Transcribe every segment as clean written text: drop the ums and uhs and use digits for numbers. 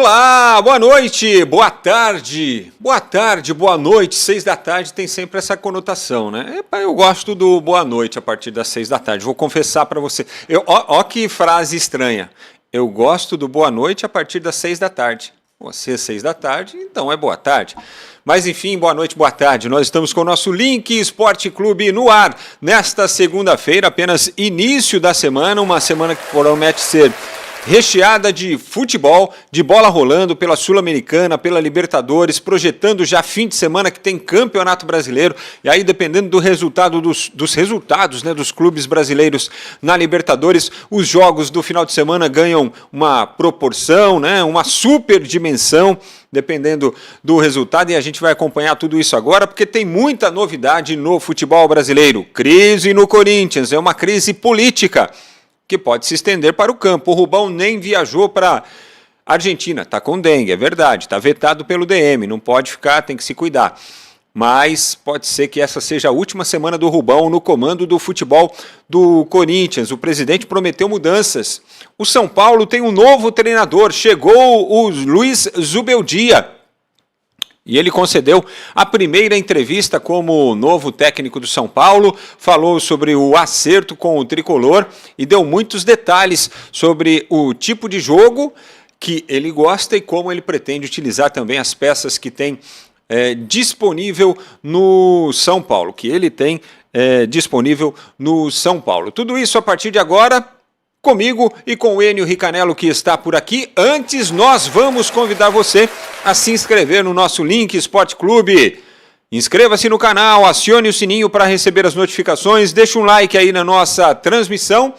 Olá, boa noite, boa tarde, boa noite, 6 da tarde tem sempre essa conotação, né? Eu gosto do boa noite a partir das 6 da tarde, vou confessar para você. Ó que frase estranha, eu gosto do boa noite a partir das 6 da tarde. Você, 6 da tarde, então é boa tarde. Mas enfim, boa noite, boa tarde. Nós estamos com o nosso Link Esporte Clube no ar nesta segunda-feira, apenas início da semana, uma semana que promete ser recheada de futebol, de bola rolando pela Sul-Americana, pela Libertadores, projetando já fim de semana que tem Campeonato Brasileiro, e aí dependendo do resultado dos resultados, né, dos clubes brasileiros na Libertadores, os jogos do final de semana ganham uma proporção, né, uma super dimensão, dependendo do resultado, e a gente vai acompanhar tudo isso agora, porque tem muita novidade no futebol brasileiro. Crise no Corinthians, é uma crise política, que pode se estender para o campo. O Rubão nem viajou para a Argentina, está com dengue, é verdade, está vetado pelo DM, não pode ficar, tem que se cuidar. Mas pode ser que essa seja a última semana do Rubão no comando do futebol do Corinthians. O presidente prometeu mudanças. O São Paulo tem um novo treinador, chegou o Luiz Zubeldia. E ele concedeu a primeira entrevista como novo técnico do São Paulo, falou sobre o acerto com o tricolor e deu muitos detalhes sobre o tipo de jogo que ele gosta e como ele pretende utilizar também as peças que tem disponível no São Paulo, que ele tem disponível no São Paulo. Tudo isso a partir de agora, comigo e com o Enio Ricanello, que está por aqui. Antes, nós vamos convidar você a se inscrever no nosso Link Esporte Clube. Inscreva-se no canal, acione o sininho para receber as notificações, deixe um like aí na nossa transmissão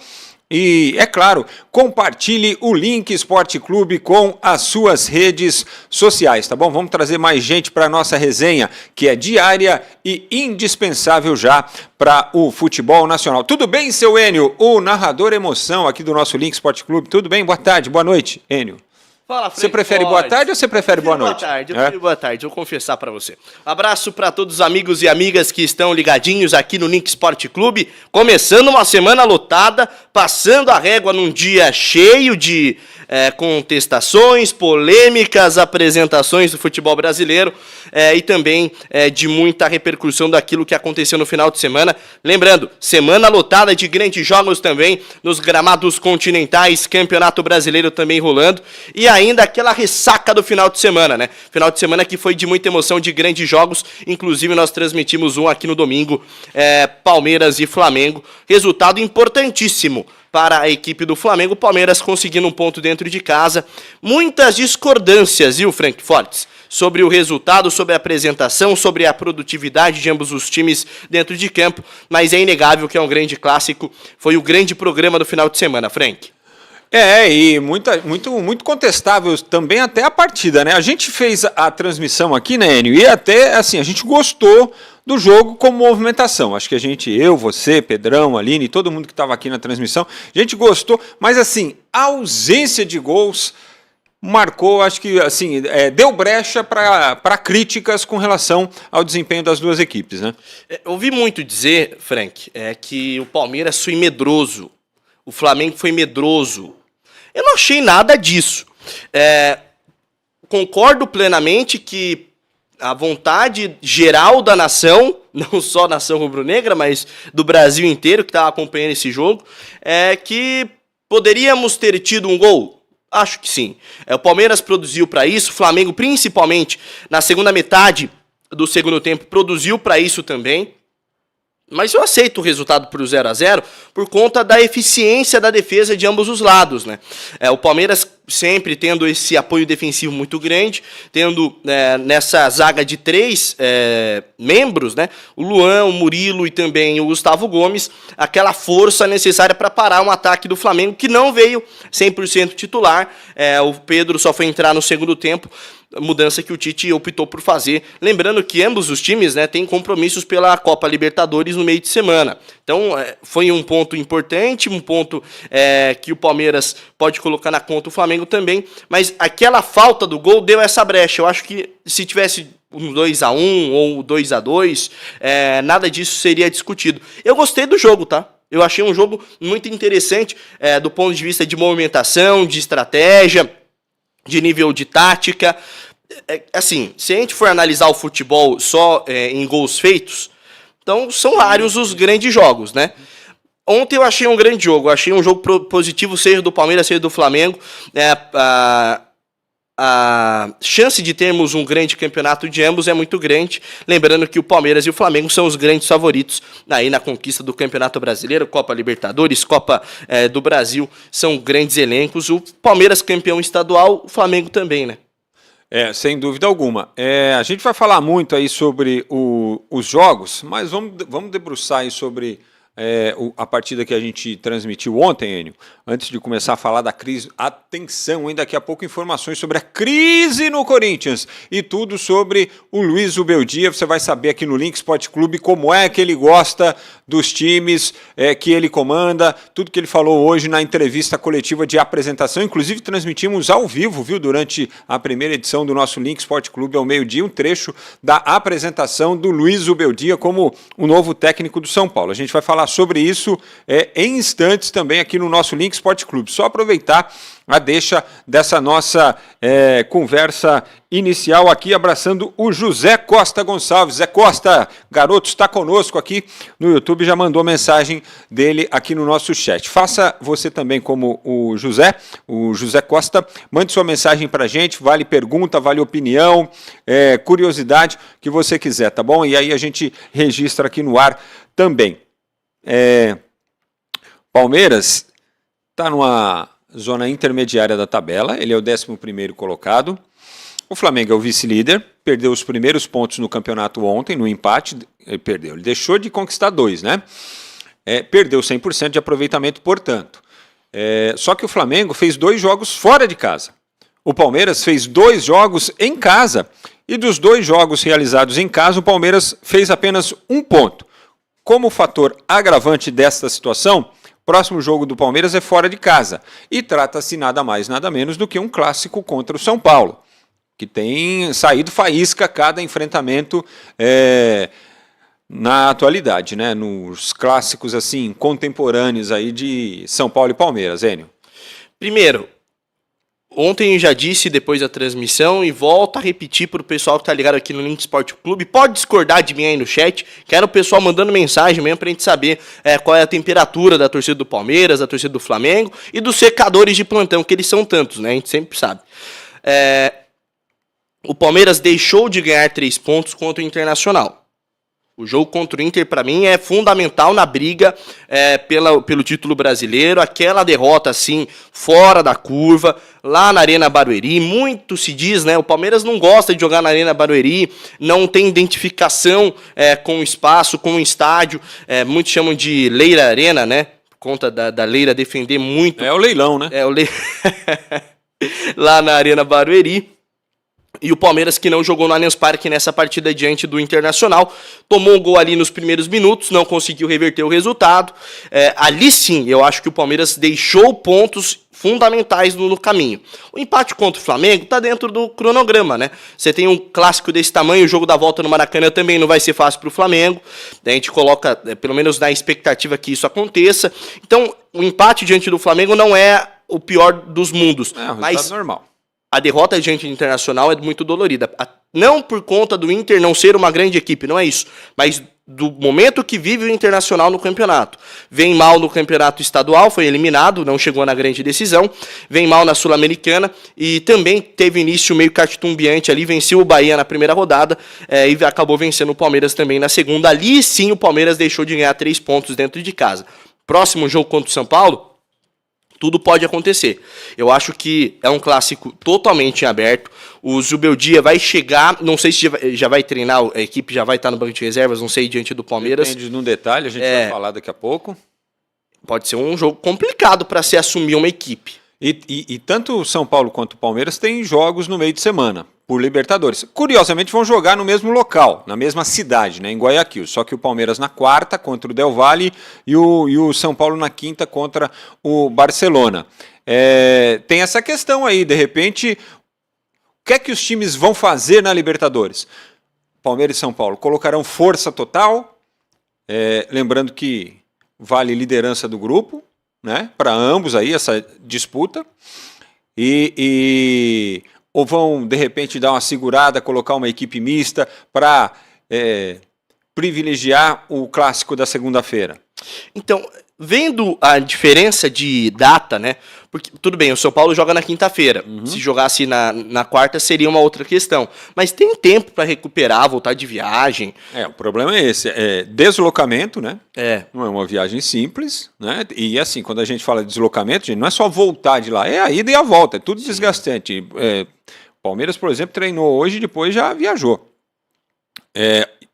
e, é claro, compartilhe o Link Esporte Clube com as suas redes sociais, tá bom? Vamos trazer mais gente para a nossa resenha, que é diária e indispensável já para o futebol nacional. Tudo bem, seu Enio? O narrador emoção aqui do nosso Link Esporte Clube. Tudo bem? Boa tarde, boa noite, Enio. Fala, Frank, você prefere boa tarde ou você prefere boa noite? Eu prefiro boa tarde, vou confessar para você. Abraço para todos os amigos e amigas que estão ligadinhos aqui no Link Esporte Clube. Começando uma semana lotada, passando a régua num dia cheio de contestações, polêmicas, apresentações do futebol brasileiro e também de muita repercussão daquilo que aconteceu no final de semana. Lembrando, semana lotada de grandes jogos também nos gramados continentais, Campeonato Brasileiro também rolando e ainda aquela ressaca do final de semana, né? Final de semana que foi de muita emoção, de grandes jogos, inclusive nós transmitimos um aqui no domingo, Palmeiras e Flamengo, resultado importantíssimo para a equipe do Flamengo, o Palmeiras conseguindo um ponto dentro de casa. Muitas discordâncias, viu, Frank Fortes, sobre o resultado, sobre a apresentação, sobre a produtividade de ambos os times dentro de campo, mas é inegável que é um grande clássico, foi o grande programa do final de semana, Frank. E muito contestável também até a partida, né? A gente fez a transmissão aqui, né, Enio? E até, assim, a gente gostou do jogo como movimentação. Acho que eu, você, Pedrão, Aline, todo mundo que estava aqui na transmissão, a gente gostou, mas assim, a ausência de gols marcou, acho que assim, deu brecha para críticas com relação ao desempenho das duas equipes, né? Ouvi muito dizer, Frank, que o Palmeiras foi medroso, o Flamengo foi medroso. Eu não achei nada disso. Concordo plenamente que a vontade geral da nação, não só a nação rubro-negra, mas do Brasil inteiro que estava acompanhando esse jogo, é que poderíamos ter tido um gol. Acho que sim. O Palmeiras produziu para isso, o Flamengo, principalmente na segunda metade do segundo tempo, produziu para isso também. Mas eu aceito o resultado por 0-0 por conta da eficiência da defesa de ambos os lados, né? O Palmeiras sempre tendo esse apoio defensivo muito grande, tendo nessa zaga de 3 membros, né? O Luan, o Murilo e também o Gustavo Gomes, aquela força necessária para parar um ataque do Flamengo que não veio 100% titular. O Pedro só foi entrar no segundo tempo, mudança que o Tite optou por fazer. Lembrando que ambos os times, né, têm compromissos pela Copa Libertadores no meio de semana. Então, foi um ponto importante, um ponto que o Palmeiras pode colocar na conta o Flamengo também, mas aquela falta do gol deu essa brecha. Eu acho que se tivesse um 2-1 ou 2-2, nada disso seria discutido. Eu gostei do jogo, tá? Eu achei um jogo muito interessante do ponto de vista de movimentação, de estratégia. de nível de tática. Assim, se a gente for analisar o futebol só em gols feitos, então são raros os grandes jogos, né? Ontem eu achei um grande jogo, achei um jogo positivo, seja do Palmeiras, seja do Flamengo. A chance de termos um grande campeonato de ambos é muito grande. Lembrando que o Palmeiras e o Flamengo são os grandes favoritos aí na conquista do Campeonato Brasileiro, Copa Libertadores, Copa do Brasil, são grandes elencos. O Palmeiras campeão estadual, o Flamengo também, né? Sem dúvida alguma. A gente vai falar muito aí sobre os jogos, mas vamos debruçar aí sobre a partida que a gente transmitiu ontem, Enio. Antes de começar a falar da crise, atenção, hein, daqui a pouco informações sobre a crise no Corinthians e tudo sobre o Luiz Ubeldia. Você vai saber aqui no Link Sport Clube como é que ele gosta dos times que ele comanda, tudo que ele falou hoje na entrevista coletiva de apresentação. Inclusive transmitimos ao vivo, viu, durante a primeira edição do nosso Link Sport Clube ao meio-dia, um trecho da apresentação do Luiz Ubeldia como o novo técnico do São Paulo. A gente vai falar sobre isso em instantes também aqui no nosso Link Sport Clube. Só aproveitar a deixa dessa nossa conversa inicial aqui, abraçando o José Costa Gonçalves. Zé Costa, garoto, está conosco aqui no YouTube, já mandou mensagem dele aqui no nosso chat. Faça você também como o José Costa, mande sua mensagem para a gente, vale pergunta, vale opinião, curiosidade, que você quiser, tá bom? E aí a gente registra aqui no ar também. Palmeiras está numa zona intermediária da tabela, ele é o 11º colocado. O Flamengo é o vice-líder, perdeu os primeiros pontos no campeonato ontem, no empate, ele deixou de conquistar 2, né? Perdeu 100% de aproveitamento, portanto. Só que o Flamengo fez 2 jogos fora de casa. O Palmeiras fez 2 jogos em casa, e dos 2 jogos realizados em casa, o Palmeiras fez apenas 1 ponto. Como fator agravante desta situação, próximo jogo do Palmeiras é fora de casa e trata-se nada mais, nada menos do que um clássico contra o São Paulo, que tem saído faísca cada enfrentamento na atualidade, né? Nos clássicos assim contemporâneos aí de São Paulo e Palmeiras, Enio. Primeiro, ontem eu já disse depois da transmissão e volto a repetir para o pessoal que está ligado aqui no Link Sport Clube. Pode discordar de mim aí no chat. Quero o pessoal mandando mensagem mesmo para a gente saber qual é a temperatura da torcida do Palmeiras, da torcida do Flamengo e dos secadores de plantão, que eles são tantos, né? A gente sempre sabe. O Palmeiras deixou de ganhar 3 pontos contra o Internacional. O jogo contra o Inter, para mim, é fundamental na briga pelo título brasileiro. Aquela derrota, assim, fora da curva, lá na Arena Barueri. Muito se diz, né? O Palmeiras não gosta de jogar na Arena Barueri, não tem identificação com o espaço, com o estádio. Muitos chamam de Leira Arena, né? Por conta da Leira defender muito. É o leilão, né? Lá na Arena Barueri. E o Palmeiras, que não jogou no Allianz Parque nessa partida diante do Internacional, tomou um gol ali nos primeiros minutos, não conseguiu reverter o resultado. Ali sim, eu acho que o Palmeiras deixou pontos fundamentais no caminho. O empate contra o Flamengo está dentro do cronograma, né? Você tem um clássico desse tamanho, o jogo da volta no Maracanã também não vai ser fácil para o Flamengo. A gente coloca, pelo menos na expectativa que isso aconteça. Então, o empate diante do Flamengo não é o pior dos mundos. Mas normal. A derrota diante do Internacional é muito dolorida. Não por conta do Inter não ser uma grande equipe, não é isso. Mas do momento que vive o Internacional no campeonato. Vem mal no campeonato estadual, foi eliminado, não chegou na grande decisão. Vem mal na Sul-Americana e também teve início meio catumbiante ali, venceu o Bahia na primeira rodada e acabou vencendo o Palmeiras também na segunda. Ali sim o Palmeiras deixou de ganhar 3 pontos dentro de casa. Próximo jogo contra o São Paulo, tudo pode acontecer. Eu acho que é um clássico totalmente em aberto. O Zubeldia vai chegar, não sei se já vai treinar, a equipe já vai estar no banco de reservas, não sei, diante do Palmeiras. Depende no detalhe, a gente vai falar daqui a pouco. Pode ser um jogo complicado para se assumir uma equipe. E tanto o São Paulo quanto o Palmeiras têm jogos no meio de semana, por Libertadores. Curiosamente vão jogar no mesmo local, na mesma cidade, né, em Guayaquil. Só que o Palmeiras na quarta contra o Del Valle e o São Paulo na quinta contra o Barcelona. Tem essa questão aí, de repente, o que é que os times vão fazer na Libertadores? Palmeiras e São Paulo colocarão força total, lembrando que vale liderança do grupo, né, para ambos aí essa disputa. ou vão, de repente, dar uma segurada, colocar uma equipe mista para privilegiar o clássico da segunda-feira? Então, vendo a diferença de data, né? Porque, tudo bem, o São Paulo joga na quinta-feira. Se jogasse na quarta, seria uma outra questão. Mas tem tempo para recuperar, voltar de viagem. O problema é esse, deslocamento, né? Não é uma viagem simples, né? E assim, quando a gente fala de deslocamento, gente, não é só voltar de lá, é a ida e a volta, é tudo desgastante. O Palmeiras, por exemplo, treinou hoje e depois já viajou.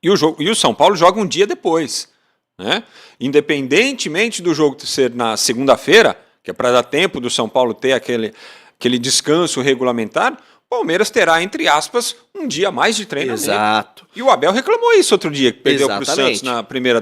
E o São Paulo joga um dia depois, né? Independentemente do jogo ser na segunda-feira, que é para dar tempo do São Paulo ter aquele descanso regulamentar, o Palmeiras terá, entre aspas, um dia a mais de treinamento. Exato. E o Abel reclamou isso outro dia, que perdeu para o Santos na primeira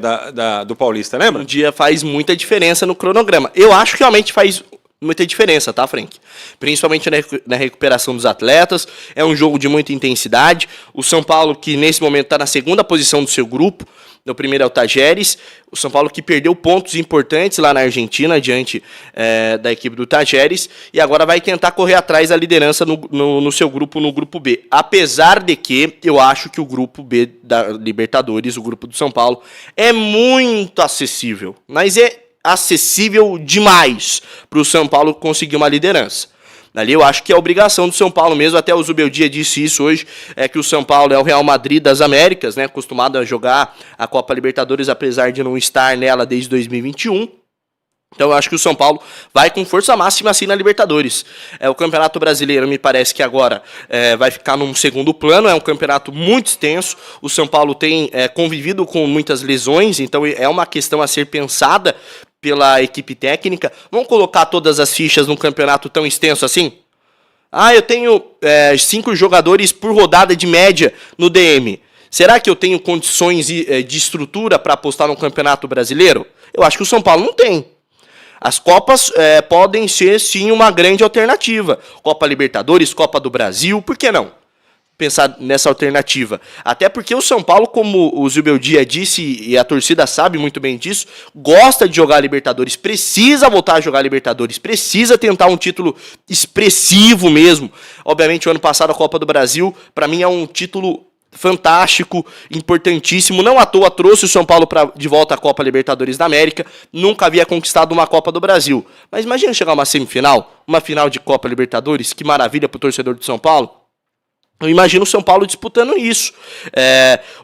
do Paulista, lembra? Um dia faz muita diferença no cronograma. Eu acho que realmente faz muita diferença, tá, Frank? Principalmente na recuperação dos atletas. É um jogo de muita intensidade. O São Paulo, que nesse momento está na segunda posição do seu grupo, no primeiro é o Tajeres. O São Paulo que perdeu pontos importantes lá na Argentina, diante da equipe do Tajeres, e agora vai tentar correr atrás da liderança no seu grupo, no grupo B. Apesar de que eu acho que o grupo B da Libertadores, o grupo do São Paulo, é muito acessível. Mas é acessível demais para o São Paulo conseguir uma liderança. Ali eu acho que é obrigação do São Paulo mesmo, até o Zubeldia disse isso hoje, que o São Paulo é o Real Madrid das Américas, né, acostumado a jogar a Copa Libertadores, apesar de não estar nela desde 2021. Então eu acho que o São Paulo vai com força máxima assim na Libertadores. O Campeonato Brasileiro me parece que agora vai ficar num segundo plano, é um campeonato muito extenso, o São Paulo tem convivido com muitas lesões, então é uma questão a ser pensada pela equipe técnica. Vamos colocar todas as fichas num campeonato tão extenso assim? Eu tenho 5 jogadores por rodada de média no DM. Será que eu tenho condições de estrutura para apostar no Campeonato Brasileiro? Eu acho que o São Paulo não tem. As Copas podem ser, sim, uma grande alternativa. Copa Libertadores, Copa do Brasil, por que não pensar nessa alternativa? Até porque o São Paulo, como o Zubeldia disse, e a torcida sabe muito bem disso, gosta de jogar Libertadores, precisa voltar a jogar Libertadores, precisa tentar um título expressivo mesmo. Obviamente, o ano passado a Copa do Brasil, para mim, é um título fantástico, importantíssimo, não à toa trouxe o São Paulo de volta à Copa Libertadores da América, nunca havia conquistado uma Copa do Brasil. Mas imagina chegar a uma semifinal, uma final de Copa Libertadores, que maravilha para o torcedor de São Paulo. Eu imagino o São Paulo disputando isso.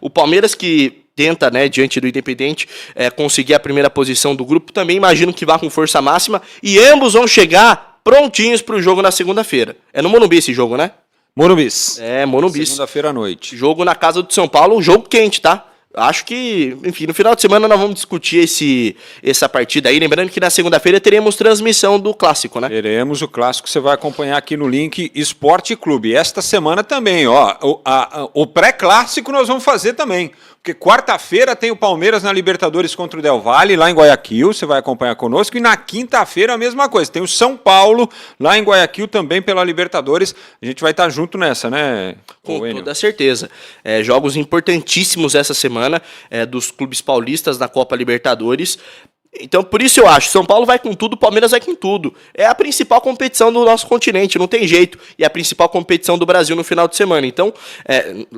O Palmeiras que tenta, né, diante do Independente, conseguir a primeira posição do grupo, também imagino que vá com força máxima, e ambos vão chegar prontinhos para o jogo na segunda-feira. É no Morumbi esse jogo, né? Morumbis. Morumbis. Segunda-feira à noite. Jogo na casa do São Paulo, um jogo quente, tá? Acho que, enfim, no final de semana nós vamos discutir essa partida aí. Lembrando que na segunda-feira teremos transmissão do Clássico, né? Teremos o Clássico, você vai acompanhar aqui no link Esporte Clube. Esta semana também, ó, o pré-Clássico nós vamos fazer também. Porque quarta-feira tem o Palmeiras na Libertadores contra o Del Valle, lá em Guayaquil, você vai acompanhar conosco. E na quinta-feira a mesma coisa, tem o São Paulo lá em Guayaquil também pela Libertadores. A gente vai estar junto nessa, né? Com toda certeza. Jogos importantíssimos essa semana dos clubes paulistas na Copa Libertadores. Então, por isso eu acho, São Paulo vai com tudo, Palmeiras vai com tudo. É a principal competição do nosso continente, não tem jeito. E a principal competição do Brasil no final de semana. Então,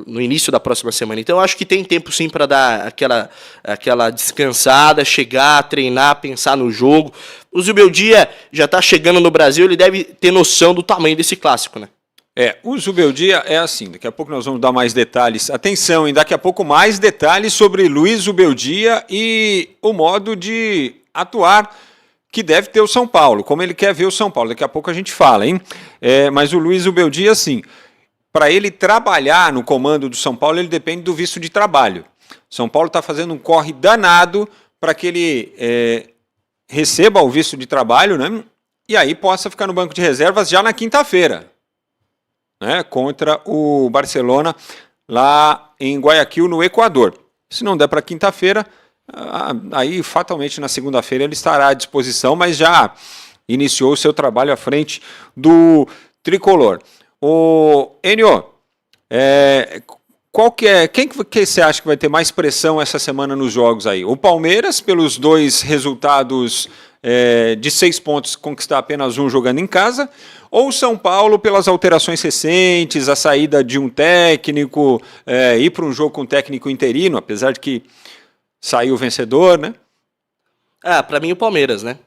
no início da próxima semana. Então, eu acho que tem tempo sim para dar aquela descansada, chegar, treinar, pensar no jogo. O Zubeldia já está chegando no Brasil, ele deve ter noção do tamanho desse clássico, né? O Zubeldia é assim, daqui a pouco nós vamos dar mais detalhes. Atenção, e daqui a pouco mais detalhes sobre Luiz Zubeldia e o modo de atuar que deve ter o São Paulo, como ele quer ver o São Paulo. Daqui a pouco a gente fala, hein? Mas o Luiz Zubeldia, assim, para ele trabalhar no comando do São Paulo, ele depende do visto de trabalho. São Paulo está fazendo um corre danado para que ele receba o visto de trabalho, né? E aí possa ficar no banco de reservas já na quinta-feira, né, contra o Barcelona lá em Guayaquil, no Equador. Se não der para quinta-feira, aí fatalmente na segunda-feira ele estará à disposição, mas já iniciou o seu trabalho à frente do tricolor. O Enio, qual que é, quem que você acha que vai ter mais pressão essa semana nos jogos aí? O Palmeiras, pelos 2 resultados de 6 pontos, conquistar apenas um jogando em casa, ou o São Paulo pelas alterações recentes, a saída de um técnico, ir para um jogo com um técnico interino, apesar de que saiu o vencedor, né? Pra mim o Palmeiras, né?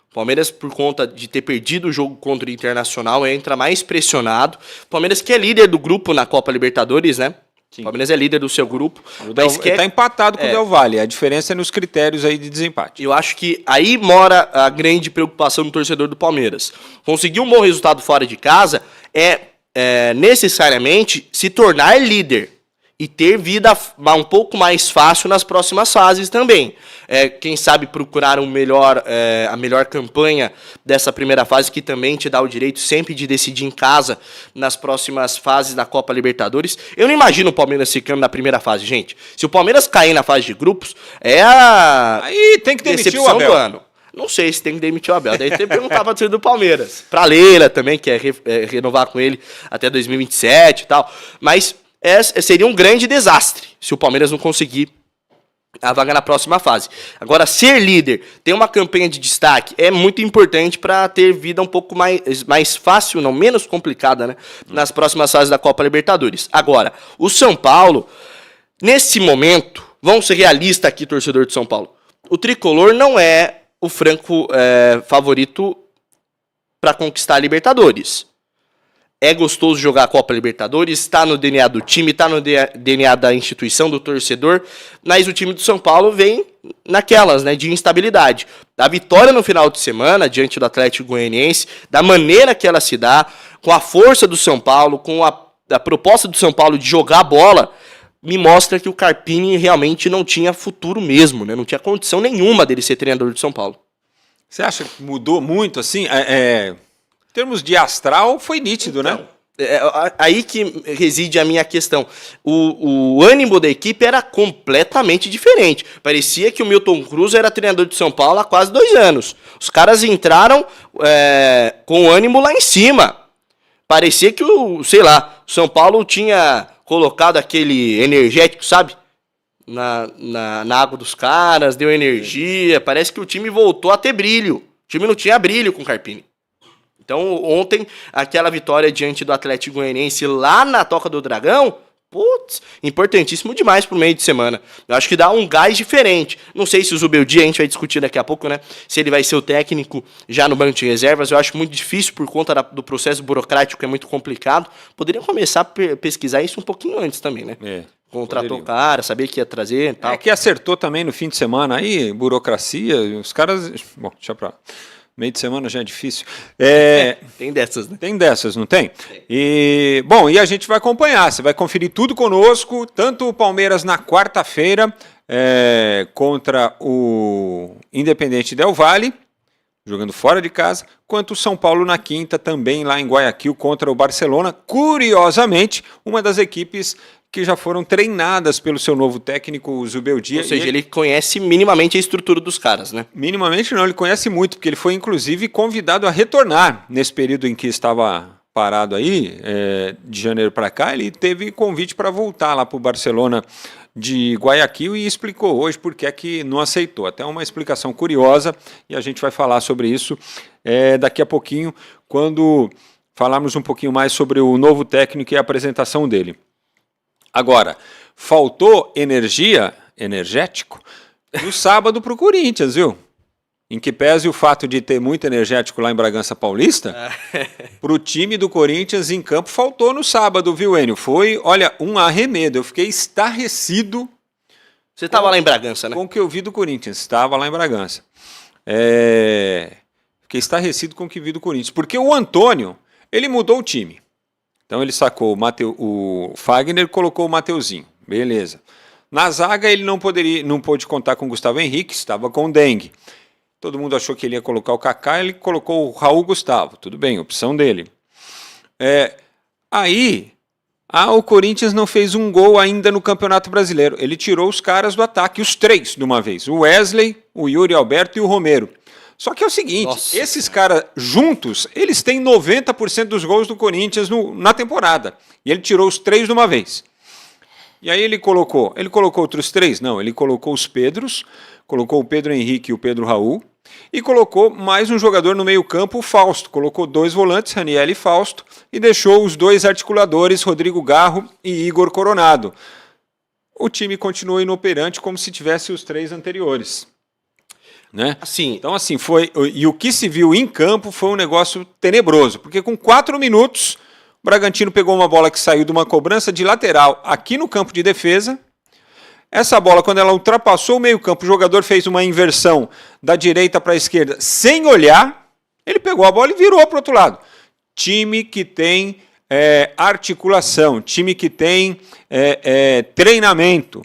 O Palmeiras, por conta de ter perdido o jogo contra o Internacional, entra mais pressionado. O Palmeiras que é líder do grupo na Copa Libertadores, né? Sim. O Palmeiras é líder do seu grupo. Está empatado com o Del Valle. A diferença é nos critérios aí de desempate. Eu acho que aí mora a grande preocupação do torcedor do Palmeiras. Conseguir um bom resultado fora de casa é necessariamente se tornar líder e ter vida um pouco mais fácil nas próximas fases também. Quem sabe procurar a melhor campanha dessa primeira fase, que também te dá o direito sempre de decidir em casa nas próximas fases da Copa Libertadores. Eu não imagino o Palmeiras ficando na primeira fase, gente. Se o Palmeiras cair na fase de grupos, aí tem que demitir o Abel. Do ano. Não sei se tem que demitir o Abel. Daí tem que perguntar pra torcida do Palmeiras. Pra Leila também, que renovar com ele até 2027 e tal. Mas seria um grande desastre se o Palmeiras não conseguir a vaga na próxima fase. Agora, ser líder, ter uma campanha de destaque é muito importante para ter vida um pouco mais fácil, não menos complicada, né? Nas próximas fases da Copa Libertadores. Agora, o São Paulo, nesse momento, vamos ser realistas aqui, torcedor de São Paulo, o tricolor não é o franco favorito para conquistar a Libertadores. É gostoso jogar a Copa Libertadores, está no DNA do time, está no DNA da instituição, do torcedor, mas o time do São Paulo vem naquelas, né, de instabilidade. A vitória no final de semana, diante do Atlético Goianiense, da maneira que ela se dá, com a força do São Paulo, com a proposta do São Paulo de jogar bola, me mostra que o Carpini realmente não tinha futuro mesmo, né, não tinha condição nenhuma dele ser treinador de São Paulo. Você acha que mudou muito, assim? Em termos de astral, foi nítido, então, né? Aí que reside a minha questão. O ânimo da equipe era completamente diferente. Parecia que o Milton Cruz era treinador de São Paulo há quase 2 anos. Os caras entraram com o ânimo lá em cima. Parecia que o São Paulo tinha colocado aquele energético, sabe? Na água dos caras, deu energia. Parece que o time voltou a ter brilho. O time não tinha brilho com o Carpini. Então, ontem, aquela vitória diante do Atlético Goianiense lá na Toca do Dragão, importantíssimo demais pro meio de semana. Eu acho que dá um gás diferente. Não sei se o Zubeldia, a gente vai discutir daqui a pouco, né? Se ele vai ser o técnico já no banco de reservas. Eu acho muito difícil por conta do processo burocrático, que é muito complicado. Poderiam começar a pesquisar isso um pouquinho antes também, né? Contratou o cara, sabia que ia trazer e tal. Que acertou também no fim de semana aí, burocracia, os caras... Bom, deixa pra... Meio de semana já é difícil. Tem dessas, né? Tem dessas, não tem? E a gente vai acompanhar. Você vai conferir tudo conosco, tanto o Palmeiras na quarta-feira contra o Independente Del Valle, jogando fora de casa, quanto o São Paulo na quinta, também lá em Guayaquil, contra o Barcelona. Curiosamente, uma das equipes que já foram treinadas pelo seu novo técnico, o Zubeldia. Ou seja, ele conhece minimamente a estrutura dos caras, né? Minimamente não, ele conhece muito, porque ele foi inclusive convidado a retornar nesse período em que estava parado aí, de janeiro para cá. Ele teve convite para voltar lá para o Barcelona de Guayaquil e explicou hoje por que é que não aceitou. Até uma explicação curiosa, e a gente vai falar sobre isso daqui a pouquinho, quando falarmos um pouquinho mais sobre o novo técnico e a apresentação dele. Agora, faltou energético, no sábado para o Corinthians, viu? Em que pese o fato de ter muito energético lá em Bragança Paulista, para o time do Corinthians em campo faltou no sábado, viu, Enio? Foi, olha, um arremedo. Eu fiquei estarrecido. Você estava lá em Bragança, né? Com o que eu vi do Corinthians, estava lá em Bragança. Fiquei estarrecido com o que vi do Corinthians, porque o Antônio, ele mudou o time. Então ele sacou o Fagner e colocou o Mateuzinho. Beleza. Na zaga ele não pôde contar com o Gustavo Henrique, estava com o dengue. Todo mundo achou que ele ia colocar o Kaká, ele colocou o Raul Gustavo. Tudo bem, opção dele. O Corinthians não fez um gol ainda no Campeonato Brasileiro. Ele tirou os caras do ataque, os 3 de uma vez. O Wesley, o Yuri Alberto e o Romero. Só que é o seguinte, esses caras juntos, eles têm 90% dos gols do Corinthians na temporada. E ele tirou os 3 de uma vez. E aí ele colocou outros 3? Não, ele colocou os Pedros, colocou o Pedro Henrique e o Pedro Raul, e colocou mais um jogador no meio campo, o Fausto. Colocou 2 volantes, Raniel e Fausto, e deixou os 2 articuladores, Rodrigo Garro e Igor Coronado. O time continuou inoperante como se tivesse os 3 anteriores. Né? Assim, Então, assim, foi. E o que se viu em campo foi um negócio tenebroso, porque com 4 minutos, o Bragantino pegou uma bola que saiu de uma cobrança de lateral aqui no campo de defesa. Essa bola, quando ela ultrapassou o meio-campo, o jogador fez uma inversão da direita para a esquerda sem olhar. Ele pegou a bola e virou para o outro lado. Time que tem articulação, time que tem treinamento,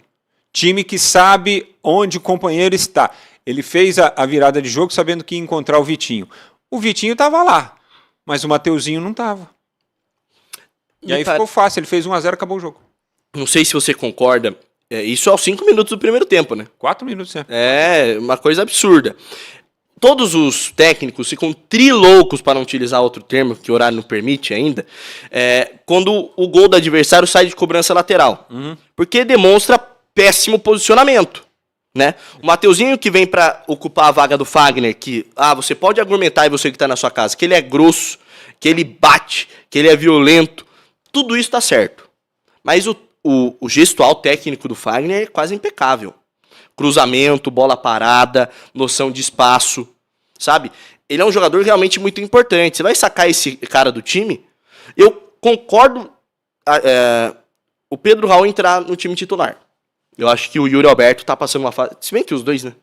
time que sabe onde o companheiro está. Ele fez a virada de jogo sabendo que ia encontrar o Vitinho. O Vitinho estava lá, mas o Mateuzinho não estava. E aí ficou fácil, ele fez 1-0 e acabou o jogo. Não sei se você concorda, isso aos 5 minutos do primeiro tempo, né? 4 minutos, né? É uma coisa absurda. Todos os técnicos ficam triloucos, para não utilizar outro termo, que o horário não permite ainda, quando o gol do adversário sai de cobrança lateral. Porque demonstra péssimo posicionamento. Né? O Mateuzinho que vem para ocupar a vaga do Fagner, que você pode argumentar, e você que está na sua casa, que ele é grosso, que ele bate, que ele é violento, tudo isso tá certo. Mas o gestual técnico do Fagner é quase impecável. Cruzamento, bola parada, noção de espaço, sabe? Ele é um jogador realmente muito importante. Você vai sacar esse cara do time? Eu concordo o Pedro Raul entrar no time titular. Eu acho que o Yuri Alberto tá passando uma fase... Se bem que os dois, né?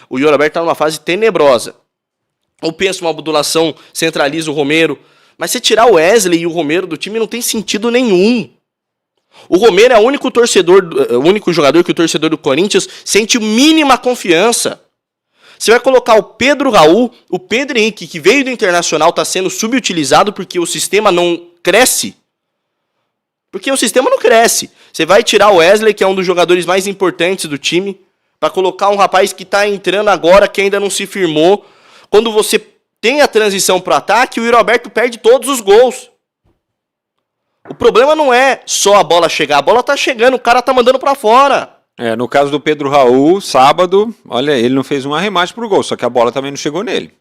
O Yuri Alberto tá numa fase tenebrosa. Eu penso uma modulação, centraliza o Romero. Mas se tirar o Wesley e o Romero do time não tem sentido nenhum. O Romero é o único jogador que o torcedor do Corinthians sente mínima confiança. Você vai colocar o Pedro Raul, o Pedro Henrique, que veio do Internacional, tá sendo subutilizado porque o sistema não cresce. Porque o sistema não cresce. Você vai tirar o Wesley, que é um dos jogadores mais importantes do time, para colocar um rapaz que está entrando agora, que ainda não se firmou. Quando você tem a transição para o ataque, o Yuri Alberto perde todos os gols. O problema não é só a bola chegar. A bola tá chegando, o cara tá mandando para fora. No caso do Pedro Raul, sábado, olha, ele não fez um arremate pro gol, só que a bola também não chegou nele.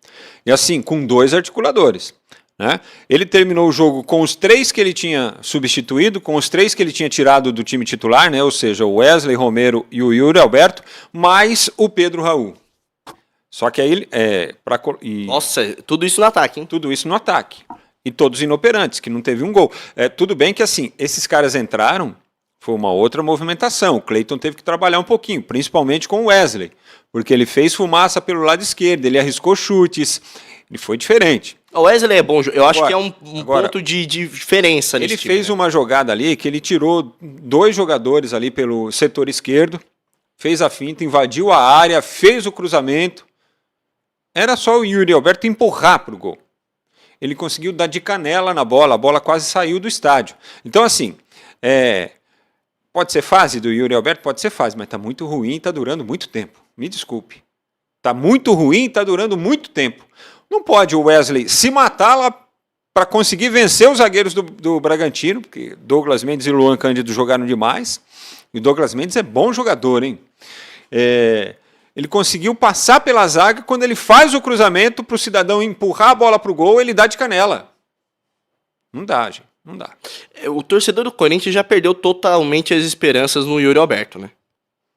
E assim, com 2 articuladores. Né? Ele terminou o jogo com os 3 que ele tinha substituído, com os 3 que ele tinha tirado do time titular, né? Ou seja, o Wesley, Romero e o Yuri Alberto, mais o Pedro Raul. Só que aí... Nossa, tudo isso no ataque, hein? Tudo isso no ataque. E todos inoperantes, que não teve um gol. Tudo bem que assim, esses caras entraram, foi uma outra movimentação. O Cleiton teve que trabalhar um pouquinho, principalmente com o Wesley, porque ele fez fumaça pelo lado esquerdo, ele arriscou chutes, ele foi diferente. O Wesley é bom, eu acho que é um ponto de diferença nesse time. Ele fez uma jogada ali que ele tirou 2 jogadores ali pelo setor esquerdo, fez a finta, invadiu a área, fez o cruzamento. Era só o Yuri Alberto empurrar para o gol. Ele conseguiu dar de canela na bola, a bola quase saiu do estádio. Então assim, pode ser fase do Yuri Alberto? Pode ser fase, mas está muito ruim e está durando muito tempo. Me desculpe. Está muito ruim e está durando muito tempo. Não pode o Wesley se matar lá para conseguir vencer os zagueiros do Bragantino, porque Douglas Mendes e Luan Cândido jogaram demais. E o Douglas Mendes é bom jogador, hein? Ele conseguiu passar pela zaga, quando ele faz o cruzamento para o cidadão empurrar a bola para o gol, ele dá de canela. Não dá, gente. Não dá. O torcedor do Corinthians já perdeu totalmente as esperanças no Yuri Alberto, né?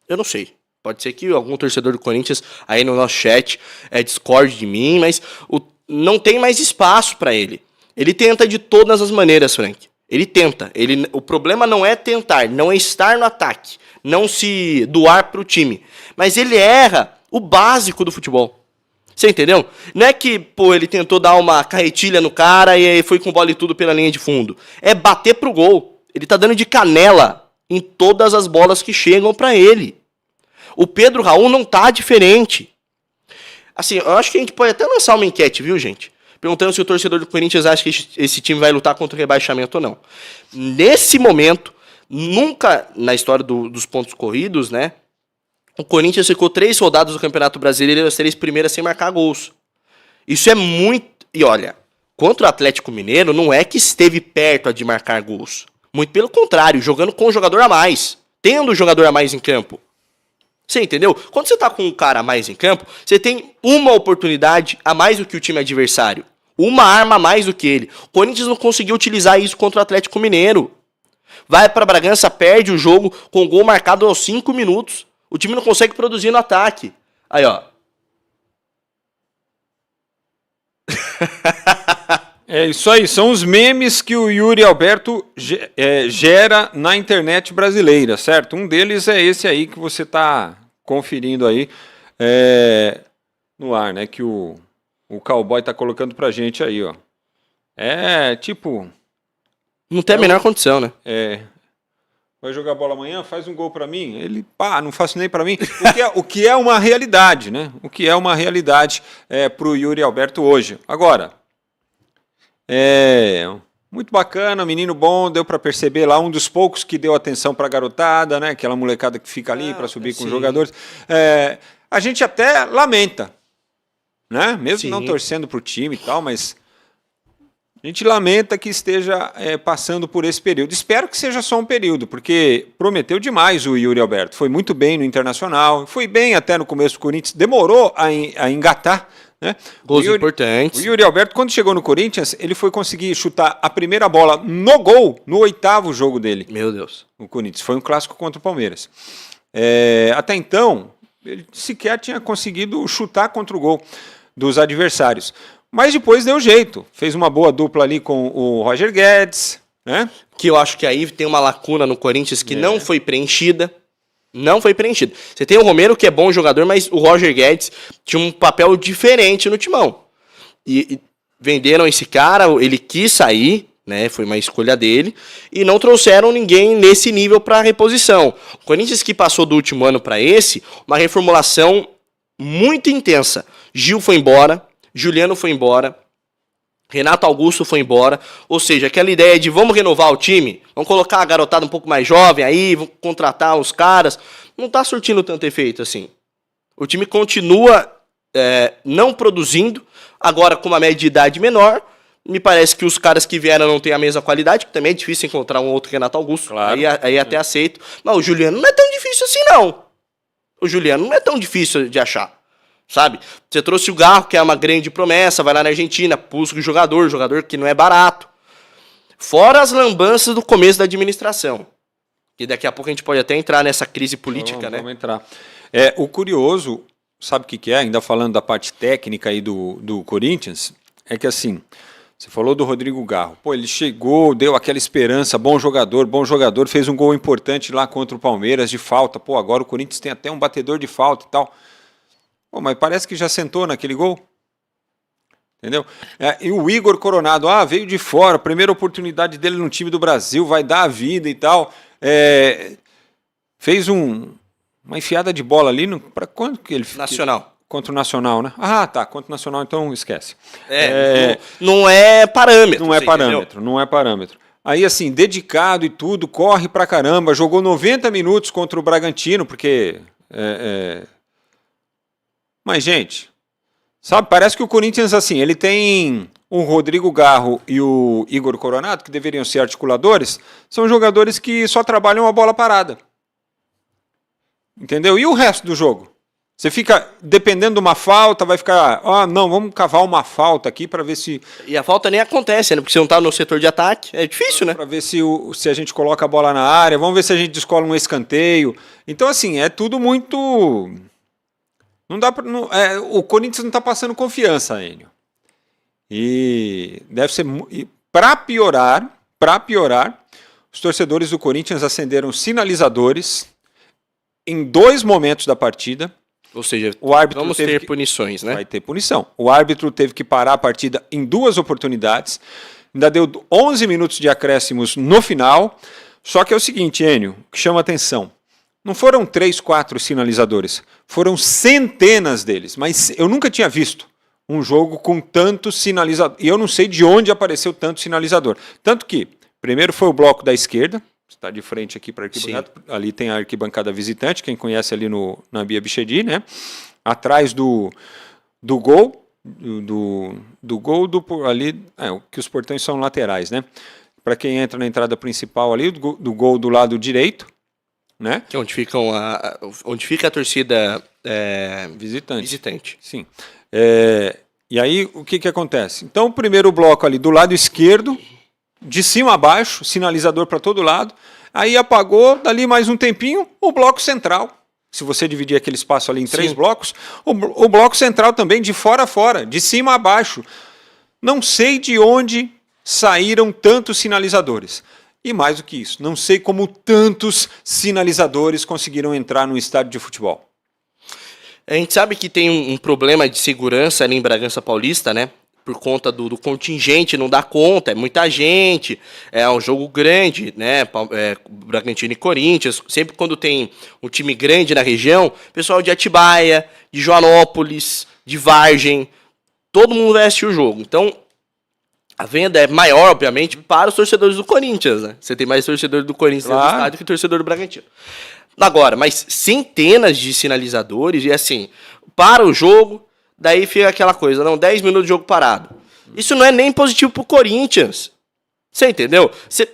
Eu não sei. Pode ser que algum torcedor do Corinthians aí no nosso chat discorde de mim, mas não tem mais espaço para ele. Ele tenta de todas as maneiras, Frank. Ele tenta. O problema não é tentar, não é estar no ataque, não se doar pro time. Mas ele erra o básico do futebol. Você entendeu? Não é que, ele tentou dar uma carretilha no cara e foi com bola e tudo pela linha de fundo. É bater pro gol. Ele tá dando de canela em todas as bolas que chegam para ele. O Pedro Raul não tá diferente. Assim, eu acho que a gente pode até lançar uma enquete, viu, gente? Perguntando se o torcedor do Corinthians acha que esse time vai lutar contra o rebaixamento ou não. Nesse momento, nunca na história dos pontos corridos, né? O Corinthians ficou 3 rodadas do Campeonato Brasileiro, as 3 primeiras sem marcar gols. Isso é muito... E olha, contra o Atlético Mineiro, não é que esteve perto de marcar gols. Muito pelo contrário, jogando com um jogador a mais. tendo o jogador a mais em campo. Você entendeu? Quando você tá com um cara a mais em campo, você tem uma oportunidade a mais do que o time adversário. Uma arma a mais do que ele. O Corinthians não conseguiu utilizar isso contra o Atlético Mineiro. Vai pra Bragança, perde o jogo com gol marcado aos 5 minutos. O time não consegue produzir no ataque. Aí, ó. É isso aí, são os memes que o Yuri Alberto gera na internet brasileira, certo? Um deles é esse aí que você está conferindo aí no ar, né? Que o cowboy está colocando pra gente aí, ó. É tipo... Não tem a menor condição, né? Vai jogar bola amanhã? Faz um gol pra mim? Ele, não faço nem pra mim. O que é uma realidade, né? O que é uma realidade pro Yuri Alberto hoje. Agora... muito bacana, menino bom, deu para perceber lá, um dos poucos que deu atenção para a garotada, né? Aquela molecada que fica ali para subir com os jogadores. A gente até lamenta, né? Mesmo não torcendo para o time e tal, mas a gente lamenta que esteja passando por esse período. Espero que seja só um período, porque prometeu demais o Yuri Alberto. Foi muito bem no Internacional, foi bem até no começo do Corinthians, demorou a engatar. Né? Gols importantes. O Yuri Alberto, quando chegou no Corinthians, ele foi conseguir chutar a primeira bola no gol no 8º jogo dele. Meu Deus. O Corinthians. Foi um clássico contra o Palmeiras. Até então, ele sequer tinha conseguido chutar contra o gol dos adversários. Mas depois deu jeito. Fez uma boa dupla ali com o Roger Guedes. Né? Que eu acho que aí tem uma lacuna no Corinthians que não foi preenchida. Não foi preenchido. Você tem o Romero, que é bom jogador, mas o Roger Guedes tinha um papel diferente no timão. E venderam esse cara, ele quis sair, né? Foi uma escolha dele, e não trouxeram ninguém nesse nível para reposição. O Corinthians que passou do último ano para esse, uma reformulação muito intensa. Gil foi embora, Juliano foi embora, Renato Augusto foi embora, ou seja, aquela ideia de vamos renovar o time, vamos colocar a garotada um pouco mais jovem aí, vamos contratar os caras, não tá surtindo tanto efeito assim. O time continua não produzindo, agora com uma média de idade menor, me parece que os caras que vieram não têm a mesma qualidade, que também é difícil encontrar um outro Renato Augusto, claro. aí até aceito, mas o Juliano não é tão difícil assim não. O Juliano não é tão difícil de achar. Sabe? Você trouxe o Garro, que é uma grande promessa, vai lá na Argentina, busca o jogador que não é barato. Fora as lambanças do começo da administração. E daqui a pouco a gente pode até entrar nessa crise política, né? Vamos entrar. O curioso, sabe o que é? Ainda falando da parte técnica aí do Corinthians, é que assim, você falou do Rodrigo Garro. Pô, ele chegou, deu aquela esperança, bom jogador, fez um gol importante lá contra o Palmeiras de falta. Pô, agora o Corinthians tem até um batedor de falta e tal. Pô, mas parece que já sentou naquele gol. Entendeu? E o Igor Coronado, veio de fora, primeira oportunidade dele no time do Brasil, vai dar a vida e tal. Fez uma enfiada de bola ali, para quando que ele... Nacional. Contra o Nacional, né? Tá, contra o Nacional, então esquece. Não é parâmetro. Não é parâmetro, não é parâmetro. Aí, assim, dedicado e tudo, corre pra caramba, jogou 90 minutos contra o Bragantino, porque... Mas, gente, sabe, parece que o Corinthians, assim, ele tem o Rodrigo Garro e o Igor Coronado, que deveriam ser articuladores, são jogadores que só trabalham a bola parada. Entendeu? E o resto do jogo? Você fica dependendo de uma falta, vai ficar, não, vamos cavar uma falta aqui para ver se... E a falta nem acontece, né? Porque você não tá no setor de ataque, é difícil, né? Para ver se a gente coloca a bola na área, vamos ver se a gente descola um escanteio. Então, assim, é tudo muito... Não dá pra, o Corinthians não está passando confiança, Enio. E deve ser... Para piorar, os torcedores do Corinthians acenderam sinalizadores em 2 momentos da partida. Ou seja, o árbitro vamos ter punições, né? Vai ter punição. O árbitro teve que parar a partida em 2 oportunidades. Ainda deu 11 minutos de acréscimos no final. Só que é o seguinte, Enio, que chama atenção. Não foram 3, 4 sinalizadores. Foram centenas deles. Mas eu nunca tinha visto um jogo com tantos sinalizadores. E eu não sei de onde apareceu tanto sinalizador. Tanto que, primeiro foi o bloco da esquerda. Está de frente aqui para a arquibancada. Sim. Ali tem a arquibancada visitante, quem conhece ali na Bia Bichedi, né? Atrás do gol. Do gol ali. Que os portões são laterais, né? Para quem entra na entrada principal ali, do gol do lado direito. né? Que é onde fica a torcida Visitante. Sim. E aí, o que acontece? Então, o primeiro bloco ali do lado esquerdo, de cima a baixo, sinalizador para todo lado. Aí apagou, dali mais um tempinho, o bloco central. Se você dividir aquele espaço ali em 3 blocos, o bloco central também, de fora a fora, de cima a baixo. Não sei de onde saíram tantos sinalizadores. E mais do que isso, não sei como tantos sinalizadores conseguiram entrar no estádio de futebol. A gente sabe que tem um problema de segurança ali em Bragança Paulista, né? Por conta do contingente, não dá conta, é muita gente, é um jogo grande, né? Bragantino e Corinthians, sempre quando tem um time grande na região, pessoal de Atibaia, de Joanópolis, de Vargem, todo mundo vai assistir o jogo. Então, a venda é maior, obviamente, para os torcedores do Corinthians, né? Você tem mais torcedor do Corinthians no estádio que torcedor do Bragantino. Agora, mas centenas de sinalizadores, e assim, para o jogo, daí fica aquela coisa, não, 10 minutos de jogo parado. Isso não é nem positivo pro Corinthians. Você entendeu? Você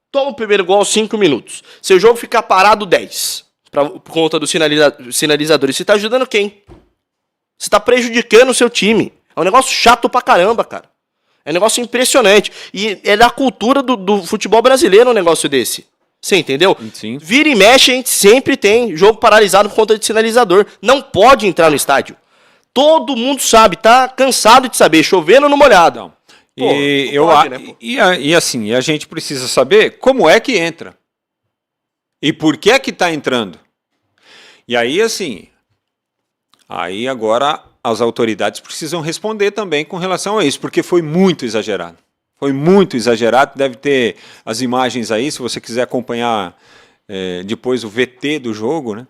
toma o primeiro gol aos 5 minutos. Seu jogo fica parado 10, por conta dos sinalizadores. Você tá ajudando quem? Você tá prejudicando o seu time. É um negócio chato pra caramba, cara. É um negócio impressionante. E é da cultura do futebol brasileiro um negócio desse. Você entendeu? Sim. Vira e mexe, a gente sempre tem jogo paralisado por conta de sinalizador. Não pode entrar no estádio. Todo mundo sabe, tá cansado de saber, chovendo no molhado. Não. E assim, a gente precisa saber como é que entra. E por que é que tá entrando. E aí, assim, aí agora as autoridades precisam responder também com relação a isso, porque foi muito exagerado. Foi muito exagerado, deve ter as imagens aí, se você quiser acompanhar depois o VT do jogo, né?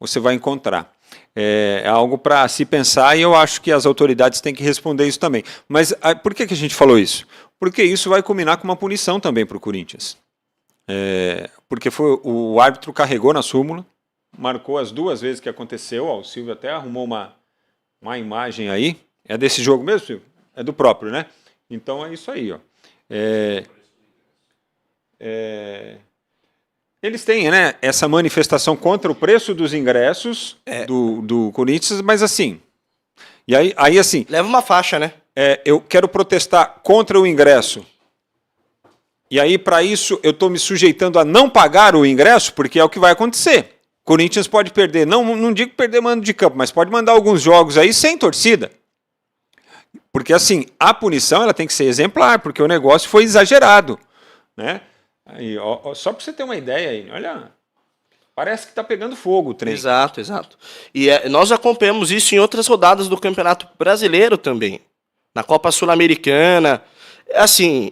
Você vai encontrar. É algo para se pensar e eu acho que as autoridades têm que responder isso também. Mas por que a gente falou isso? Porque isso vai culminar com uma punição também para o Corinthians. Porque o árbitro carregou na súmula, marcou as 2 vezes que aconteceu, o Silvio até arrumou uma imagem aí. É desse jogo mesmo, Silvio? É do próprio, né? Então é isso aí, ó. Eles têm, né, essa manifestação contra o preço dos ingressos do Corinthians, mas assim. E aí assim. Leva uma faixa, né? Eu quero protestar contra o ingresso. E aí, para isso, eu estou me sujeitando a não pagar o ingresso, porque é o que vai acontecer. Corinthians pode perder, não digo perder mando de campo, mas pode mandar alguns jogos aí sem torcida. Porque, assim, a punição ela tem que ser exemplar, porque o negócio foi exagerado, né? Aí, só para você ter uma ideia aí, olha, parece que está pegando fogo o trem. Exato. E nós acompanhamos isso em outras rodadas do Campeonato Brasileiro também, na Copa Sul-Americana. Assim,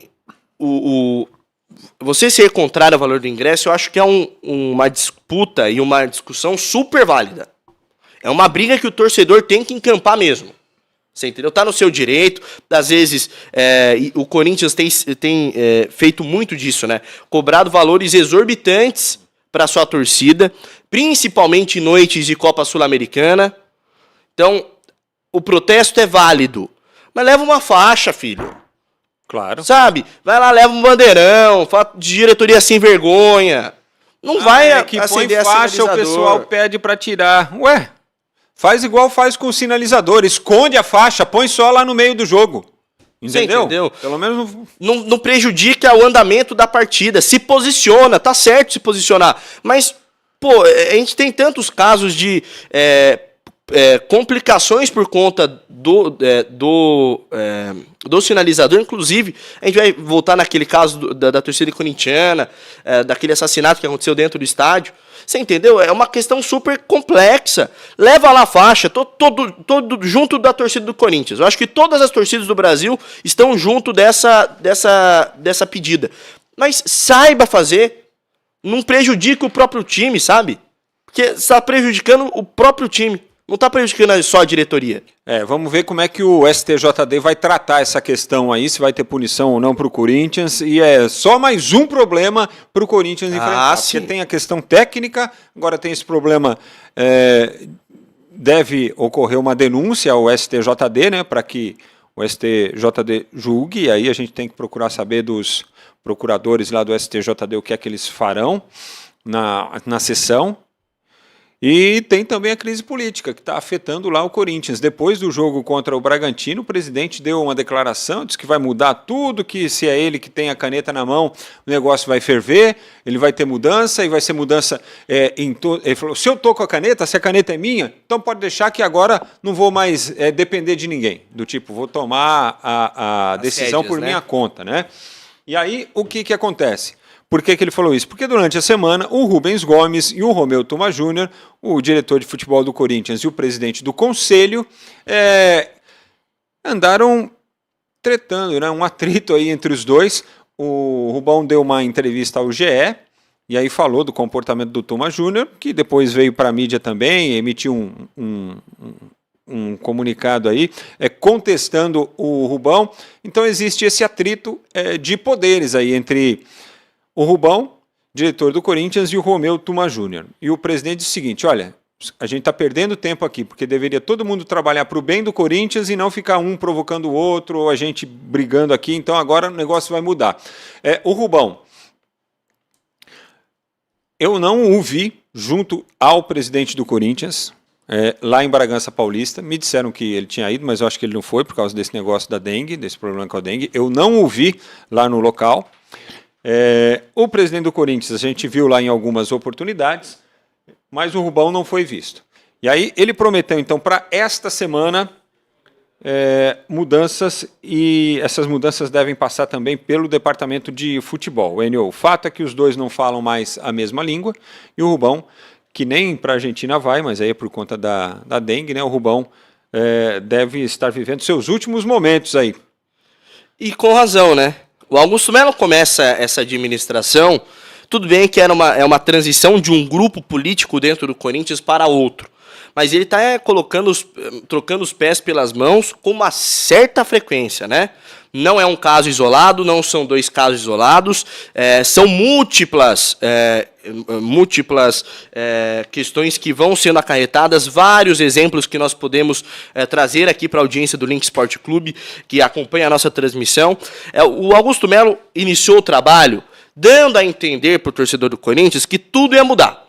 você ser contrário ao valor do ingresso, eu acho que é uma disputa e uma discussão super válida. É uma briga que o torcedor tem que encampar mesmo. Você entendeu? Tá no seu direito. Às vezes, o Corinthians tem feito muito disso, né? Cobrado valores exorbitantes para sua torcida, principalmente em noites de Copa Sul-Americana. Então, o protesto é válido. Mas leva uma faixa, filho. Claro. Sabe? Vai lá, leva um bandeirão, fala de diretoria sem vergonha. Não vai que põe faixa, o pessoal pede para tirar. Ué, faz igual faz com o sinalizador, esconde a faixa, põe só lá no meio do jogo. Entendeu? Pelo menos não prejudica o andamento da partida, se posiciona, tá certo se posicionar. Mas, pô, a gente tem tantos casos de complicações por conta do sinalizador. Inclusive, a gente vai voltar naquele caso da torcida corintiana, daquele assassinato que aconteceu dentro do estádio. Você entendeu? É uma questão super complexa. Leva lá a faixa, todo junto da torcida do Corinthians. Eu acho que todas as torcidas do Brasil estão junto dessa pedida. Mas saiba fazer, não prejudica o próprio time, sabe? Porque está prejudicando o próprio time. Não está prejudicando só a diretoria. Vamos ver como é que o STJD vai tratar essa questão aí, se vai ter punição ou não para o Corinthians. E é só mais um problema para o Corinthians enfrentar. Sim. Porque tem a questão técnica, agora tem esse problema. Deve ocorrer uma denúncia ao STJD, né, para que o STJD julgue. E aí a gente tem que procurar saber dos procuradores lá do STJD o que é que eles farão. na sessão. E tem também a crise política, que está afetando lá o Corinthians. Depois do jogo contra o Bragantino, o presidente deu uma declaração, disse que vai mudar tudo, que se é ele que tem a caneta na mão, o negócio vai ferver, ele vai ter mudança, e vai ser mudança Ele falou, se eu estou com a caneta, se a caneta é minha, então pode deixar que agora não vou mais depender de ninguém. Do tipo, vou tomar a decisão rédeas, por né? minha conta, né? E aí, o que acontece? Por que ele falou isso? Porque durante a semana, o Rubens Gomes e o Romeu Tuma Júnior, o diretor de futebol do Corinthians e o presidente do conselho, andaram tretando, né? Um atrito aí entre os dois. O Rubão deu uma entrevista ao GE, e aí falou do comportamento do Tuma Júnior, que depois veio para a mídia também, emitiu um comunicado aí, contestando o Rubão. Então existe esse atrito de poderes aí entre o Rubão, diretor do Corinthians, e o Romeu Tuma Júnior. E o presidente disse o seguinte, olha, a gente está perdendo tempo aqui, porque deveria todo mundo trabalhar para o bem do Corinthians e não ficar um provocando o outro, ou a gente brigando aqui, então agora o negócio vai mudar. O Rubão, eu não o vi junto ao presidente do Corinthians, lá em Bragança Paulista. Me disseram que ele tinha ido, mas eu acho que ele não foi por causa desse negócio da dengue, desse problema com a dengue. Eu não o vi lá no local. O presidente do Corinthians a gente viu lá em algumas oportunidades, mas o Rubão não foi visto. E aí ele prometeu então para esta semana mudanças, e essas mudanças devem passar também pelo departamento de futebol. O fato é que os dois não falam mais a mesma língua, e o Rubão, que nem para a Argentina vai, mas aí é por conta da dengue, né? O Rubão deve estar vivendo seus últimos momentos aí. E com razão, né? O Augusto Melo começa essa administração, tudo bem que é uma transição de um grupo político dentro do Corinthians para outro, mas ele está trocando os pés pelas mãos com uma certa frequência, né? Não é um caso isolado, não são dois casos isolados, são múltiplas questões que vão sendo acarretadas, vários exemplos que nós podemos trazer aqui para a audiência do Link Sport Clube, que acompanha a nossa transmissão. O Augusto Melo iniciou o trabalho dando a entender para o torcedor do Corinthians que tudo ia mudar,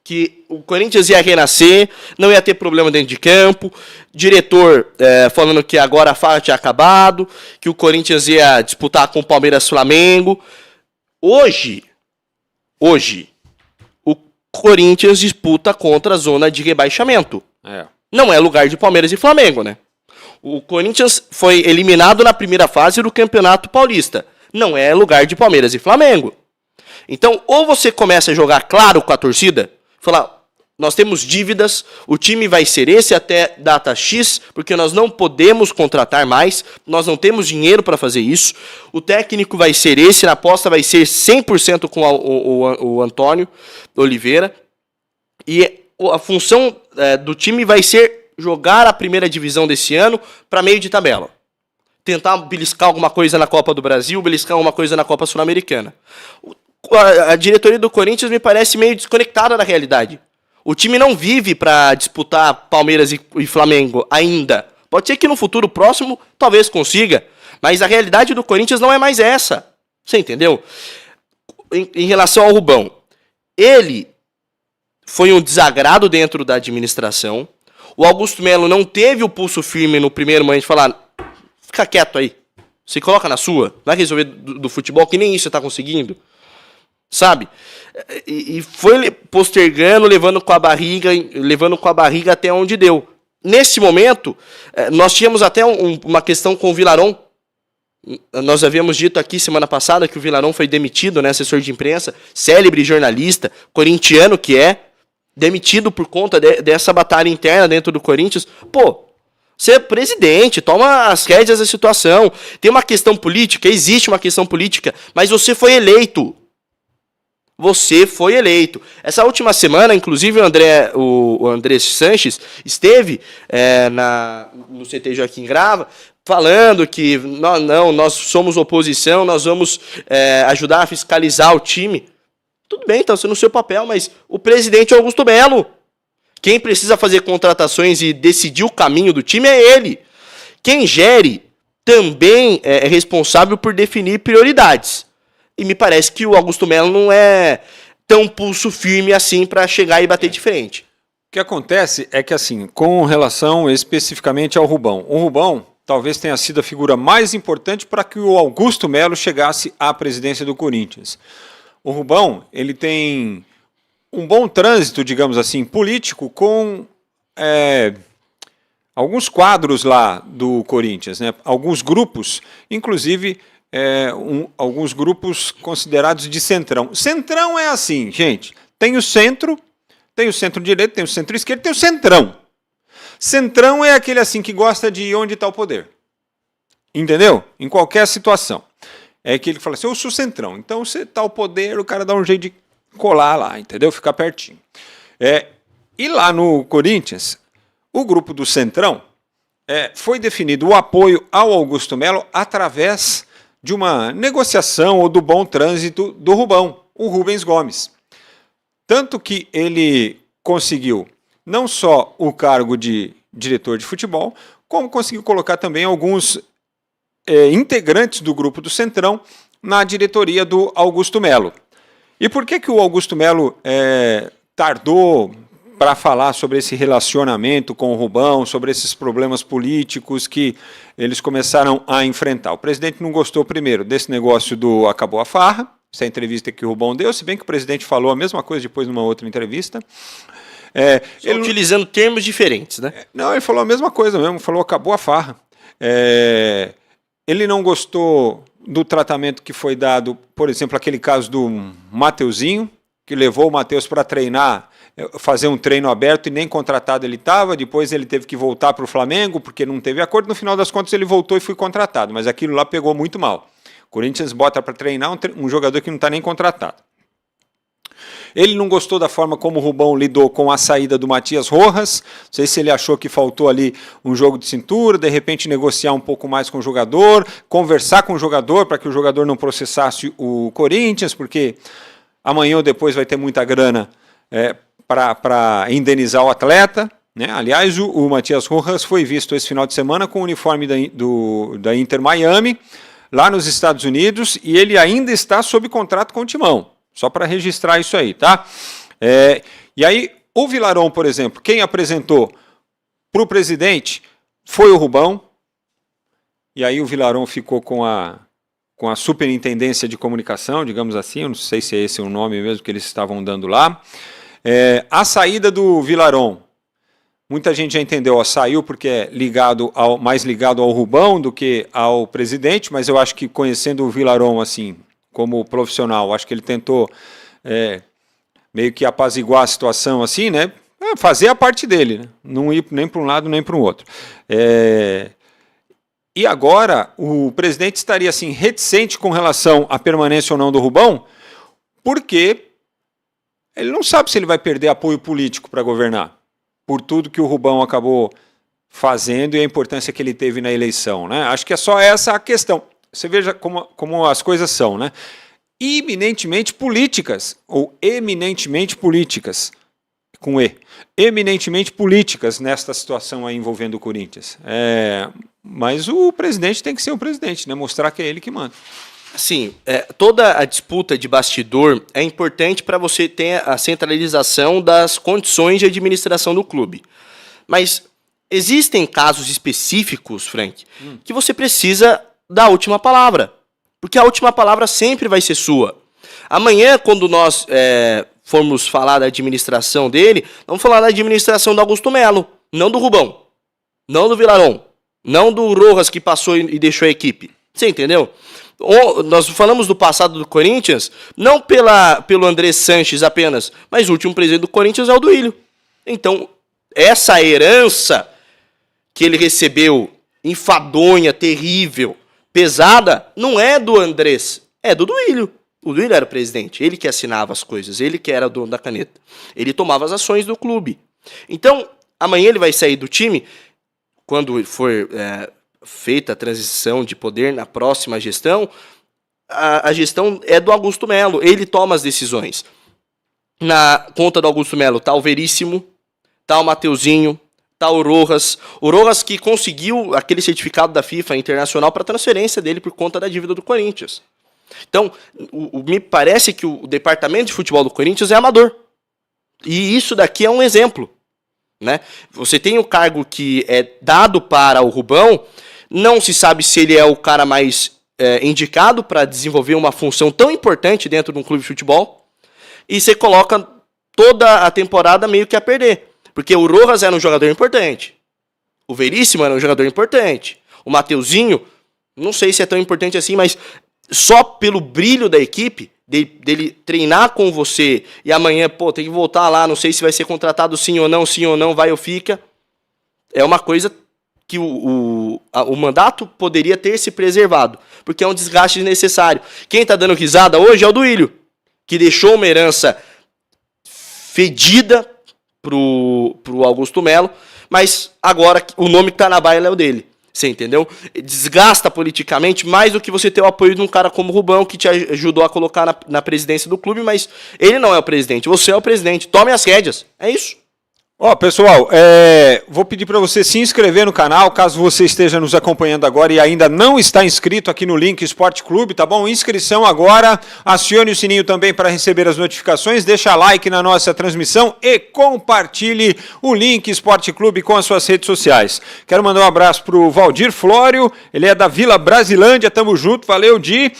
que o Corinthians ia renascer, não ia ter problema dentro de campo, diretor falando que agora a farra tinha acabado, que o Corinthians ia disputar com o Palmeiras e Flamengo. Hoje, o Corinthians disputa contra a zona de rebaixamento. Não é lugar de Palmeiras e Flamengo, né? O Corinthians foi eliminado na primeira fase do Campeonato Paulista. Não é lugar de Palmeiras e Flamengo. Então, ou você começa a jogar claro com a torcida, falar, nós temos dívidas, o time vai ser esse até data X, porque nós não podemos contratar mais, nós não temos dinheiro para fazer isso, o técnico vai ser esse, a aposta vai ser 100% com o Antônio Oliveira, e a função do time vai ser jogar a primeira divisão desse ano para meio de tabela. Tentar beliscar alguma coisa na Copa do Brasil, beliscar alguma coisa na Copa Sul-Americana. A diretoria do Corinthians me parece meio desconectada da realidade. O time não vive para disputar Palmeiras e Flamengo ainda. Pode ser que no futuro próximo talvez consiga, mas a realidade do Corinthians não é mais essa. Você entendeu? Em relação ao Rubão, ele foi um desagrado dentro da administração. O Augusto Melo não teve o pulso firme no primeiro momento de falar, fica quieto aí, se coloca na sua, vai resolver do futebol, que nem isso você está conseguindo. Sabe? E foi postergando, levando com a barriga até onde deu. Nesse momento, nós tínhamos até uma questão com o Vilarón. Nós havíamos dito aqui semana passada que o Vilarón foi demitido, né, assessor de imprensa, célebre jornalista, corintiano que demitido por conta dessa batalha interna dentro do Corinthians. Pô, você é presidente, toma as rédeas da situação. Tem uma questão política, existe uma questão política, mas você foi eleito. Você foi eleito. Essa última semana, inclusive, o André Sanches esteve no CT Joaquim Grava, falando que nós somos oposição, nós vamos ajudar a fiscalizar o time. Tudo bem, está sendo o seu papel, mas o presidente é Augusto Melo. Quem precisa fazer contratações e decidir o caminho do time é ele. Quem gere também é responsável por definir prioridades. E me parece que o Augusto Melo não é tão pulso firme assim para chegar e bater de frente. O que acontece é que, assim, com relação especificamente ao Rubão, o Rubão talvez tenha sido a figura mais importante para que o Augusto Melo chegasse à presidência do Corinthians. O Rubão, ele tem um bom trânsito, digamos assim, político com alguns quadros lá do Corinthians, né? Alguns grupos, inclusive alguns grupos considerados de centrão. Centrão é assim, gente, tem o centro-direita, tem o centro-esquerda, tem o centrão. Centrão é aquele assim que gosta de onde está o poder. Entendeu? Em qualquer situação. É aquele que fala assim, eu sou centrão. Então, você está o poder, o cara dá um jeito de colar lá, entendeu? Ficar pertinho. E lá no Corinthians, o grupo do centrão foi definido o apoio ao Augusto Melo através de uma negociação ou do bom trânsito do Rubão, o Rubens Gomes. Tanto que ele conseguiu não só o cargo de diretor de futebol, como conseguiu colocar também alguns integrantes do grupo do Centrão na diretoria do Augusto Melo. E por que o Augusto Melo tardou para falar sobre esse relacionamento com o Rubão, sobre esses problemas políticos que eles começaram a enfrentar? O presidente não gostou primeiro desse negócio do acabou a farra, essa entrevista que o Rubão deu, se bem que o presidente falou a mesma coisa depois numa outra entrevista. Ele utilizando termos diferentes, né? Não, ele falou a mesma coisa mesmo, falou acabou a farra. Ele não gostou do tratamento que foi dado, por exemplo, aquele caso do Mateuzinho, que levou o Matheus para treinar, fazer um treino aberto e nem contratado ele estava, depois ele teve que voltar para o Flamengo porque não teve acordo, no final das contas ele voltou e foi contratado, mas aquilo lá pegou muito mal. O Corinthians bota para treinar um jogador que não está nem contratado. Ele não gostou da forma como o Rubão lidou com a saída do Matias Rojas. Não sei se ele achou que faltou ali um jogo de cintura, de repente negociar um pouco mais com o jogador, conversar com o jogador para que o jogador não processasse o Corinthians, porque amanhã ou depois vai ter muita grana para indenizar o atleta. Né? Aliás, o Matias Rojas foi visto esse final de semana com o uniforme da Inter Miami, lá nos Estados Unidos, e ele ainda está sob contrato com o Timão. Só para registrar isso aí, tá? E aí, o Vilarón, por exemplo, quem apresentou para o presidente foi o Rubão, e aí o Vilarón ficou com a superintendência de comunicação, digamos assim, eu não sei se é esse o nome mesmo que eles estavam dando lá. A saída do Vilarón, muita gente já entendeu, saiu porque é mais ligado ao Rubão do que ao presidente, mas eu acho que conhecendo o Vilarón assim, como profissional, acho que ele tentou meio que apaziguar a situação assim, né? Fazer a parte dele, né? Não ir nem para um lado nem para o outro. E agora o presidente estaria assim reticente com relação à permanência ou não do Rubão, porque ele não sabe se ele vai perder apoio político para governar, por tudo que o Rubão acabou fazendo e a importância que ele teve na eleição, né? Acho que é só essa a questão. Você veja como as coisas são, né? Eminentemente políticas, ou eminentemente políticas, com E. Eminentemente políticas nesta situação aí envolvendo o Corinthians. Mas o presidente tem que ser o presidente, né? Mostrar que é ele que manda. Sim, toda a disputa de bastidor é importante para você ter a centralização das condições de administração do clube. Mas existem casos específicos, Frank, que você precisa da última palavra, porque a última palavra sempre vai ser sua. Amanhã, quando nós formos falar da administração dele, vamos falar da administração do Augusto Melo, não do Rubão, não do Vilarón, não do Rojas que passou e deixou a equipe. Você entendeu? Nós falamos do passado do Corinthians, não pelo André Sanches apenas, mas o último presidente do Corinthians é o Duílio. Então, essa herança que ele recebeu, enfadonha, terrível, pesada, não é do Andrés, é do Duílio. O Duílio era o presidente, ele que assinava as coisas, ele que era o dono da caneta. Ele tomava as ações do clube. Então, amanhã ele vai sair do time, quando for feita a transição de poder na próxima gestão, a gestão é do Augusto Melo, ele toma as decisões. Na conta do Augusto Melo tá o Veríssimo, tá o Mateuzinho, tá o Rojas que conseguiu aquele certificado da FIFA internacional para transferência dele por conta da dívida do Corinthians. Então, me parece que o departamento de futebol do Corinthians é amador. E isso daqui é um exemplo. Né? Você tem o cargo que é dado para o Rubão, não se sabe se ele é o cara mais indicado para desenvolver uma função tão importante dentro de um clube de futebol, e você coloca toda a temporada meio que a perder. Porque o Rojas era um jogador importante, o Veríssimo era um jogador importante, o Mateuzinho, não sei se é tão importante assim, mas só pelo brilho da equipe, dele treinar com você e amanhã, tem que voltar lá, não sei se vai ser contratado sim ou não, vai ou fica. É uma coisa que o mandato poderia ter se preservado, porque é um desgaste desnecessário. Quem tá dando risada hoje é o Duílio, que deixou uma herança fedida pro Augusto Melo, mas agora o nome que tá na baila é o dele. Você entendeu? Desgasta politicamente mais do que você ter o apoio de um cara como o Rubão, que te ajudou a colocar na presidência do clube, mas ele não é o presidente, você é o presidente. Tome as rédeas. É isso. Pessoal, vou pedir para você se inscrever no canal, caso você esteja nos acompanhando agora e ainda não está inscrito aqui no Link Esporte Clube, tá bom? Inscrição agora, acione o sininho também para receber as notificações, deixa like na nossa transmissão e compartilhe o Link Esporte Clube com as suas redes sociais. Quero mandar um abraço para o Valdir Flório, ele é da Vila Brasilândia, tamo junto, valeu, Di.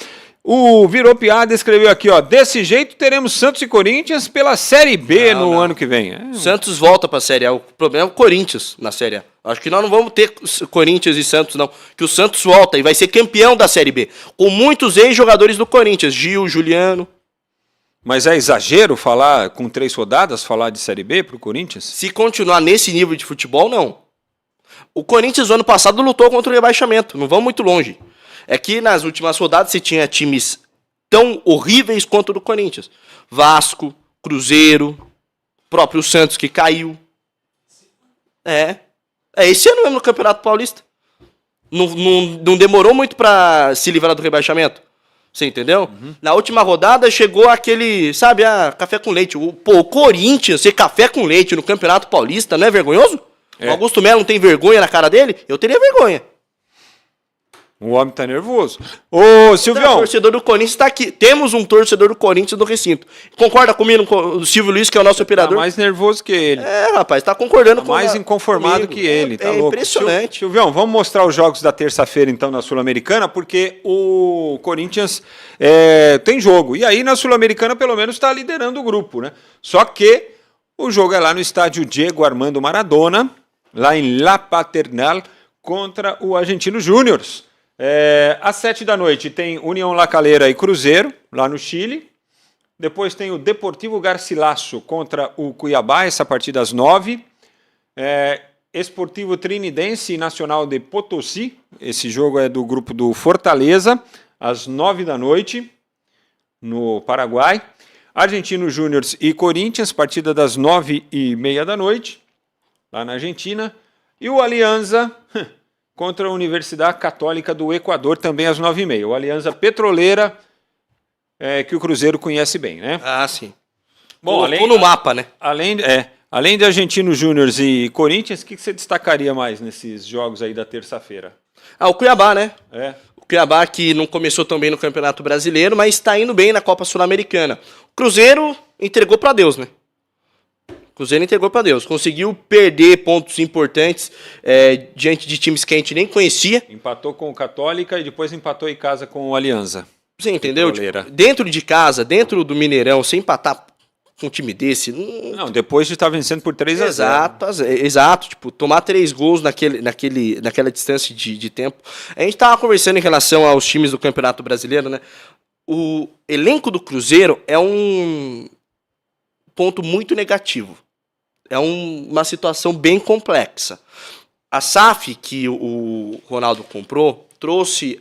O Virou Piada escreveu aqui, desse jeito teremos Santos e Corinthians pela Série B no ano que vem. Santos volta para a Série A, o problema é o Corinthians na Série A. Acho que nós não vamos ter Corinthians e Santos, não. Que o Santos volta e vai ser campeão da Série B, com muitos ex-jogadores do Corinthians, Gil, Juliano. Mas é exagero falar, com 3 rodadas, falar de Série B pro Corinthians? Se continuar nesse nível de futebol, não. O Corinthians, no ano passado, lutou contra o rebaixamento, não vamos muito longe. É que nas últimas rodadas você tinha times tão horríveis quanto o do Corinthians. Vasco, Cruzeiro, próprio Santos que caiu. É esse ano mesmo no Campeonato Paulista. Não demorou muito para se livrar do rebaixamento. Você entendeu? Uhum. Na última rodada chegou aquele, sabe, café com leite. O Corinthians ser café com leite no Campeonato Paulista não é vergonhoso? O Augusto Melo não tem vergonha na cara dele? Eu teria vergonha. O homem tá nervoso. Ô, Silvião. O torcedor do Corinthians tá aqui. Temos um torcedor do Corinthians no recinto. Concorda comigo, o Silvio Luiz, que é o nosso operador? Tá mais nervoso que ele. Rapaz, tá concordando com mais inconformado que ele. Tá louco. Impressionante. Silvião, vamos mostrar os jogos da terça-feira, então, na Sul-Americana, porque o Corinthians tem jogo. E aí, na Sul-Americana, pelo menos, tá liderando o grupo, né? Só que o jogo é lá no estádio Diego Armando Maradona, lá em La Paternal, contra o Argentino Júnior. Às 7 da noite tem União La Calera e Cruzeiro, lá no Chile. Depois tem o Deportivo Garcilaso contra o Cuiabá, essa partida às 9. Esportivo Trinidense e Nacional de Potosí, esse jogo é do grupo do Fortaleza, às 9 da noite, no Paraguai. Argentino Júnior e Corinthians, partida das 9h30 da noite, lá na Argentina. E o Alianza contra a Universidade Católica do Equador, também às 9h30. O Alianza Petroleira, que o Cruzeiro conhece bem, né? Ah, sim. Bom, colocou no mapa, né? Além de Argentino Júnior e Corinthians, o que você destacaria mais nesses jogos aí da terça-feira? O Cuiabá, né? O Cuiabá que não começou tão bem no Campeonato Brasileiro, mas está indo bem na Copa Sul-Americana. O Cruzeiro entregou para Deus, né? Cruzeiro entregou para Deus. Conseguiu perder pontos importantes diante de times que a gente nem conhecia. Empatou com o Católica e depois empatou em casa com o Alianza. Você entendeu? Tipo, dentro de casa, dentro do Mineirão, sem empatar com um time desse... Não, depois de estar vencendo por 3-0. Exato. Tipo, tomar 3 gols naquela distância de tempo. A gente estava conversando em relação aos times do Campeonato Brasileiro, né? O elenco do Cruzeiro é um ponto muito negativo. É uma situação bem complexa. A SAF, que o Ronaldo comprou, trouxe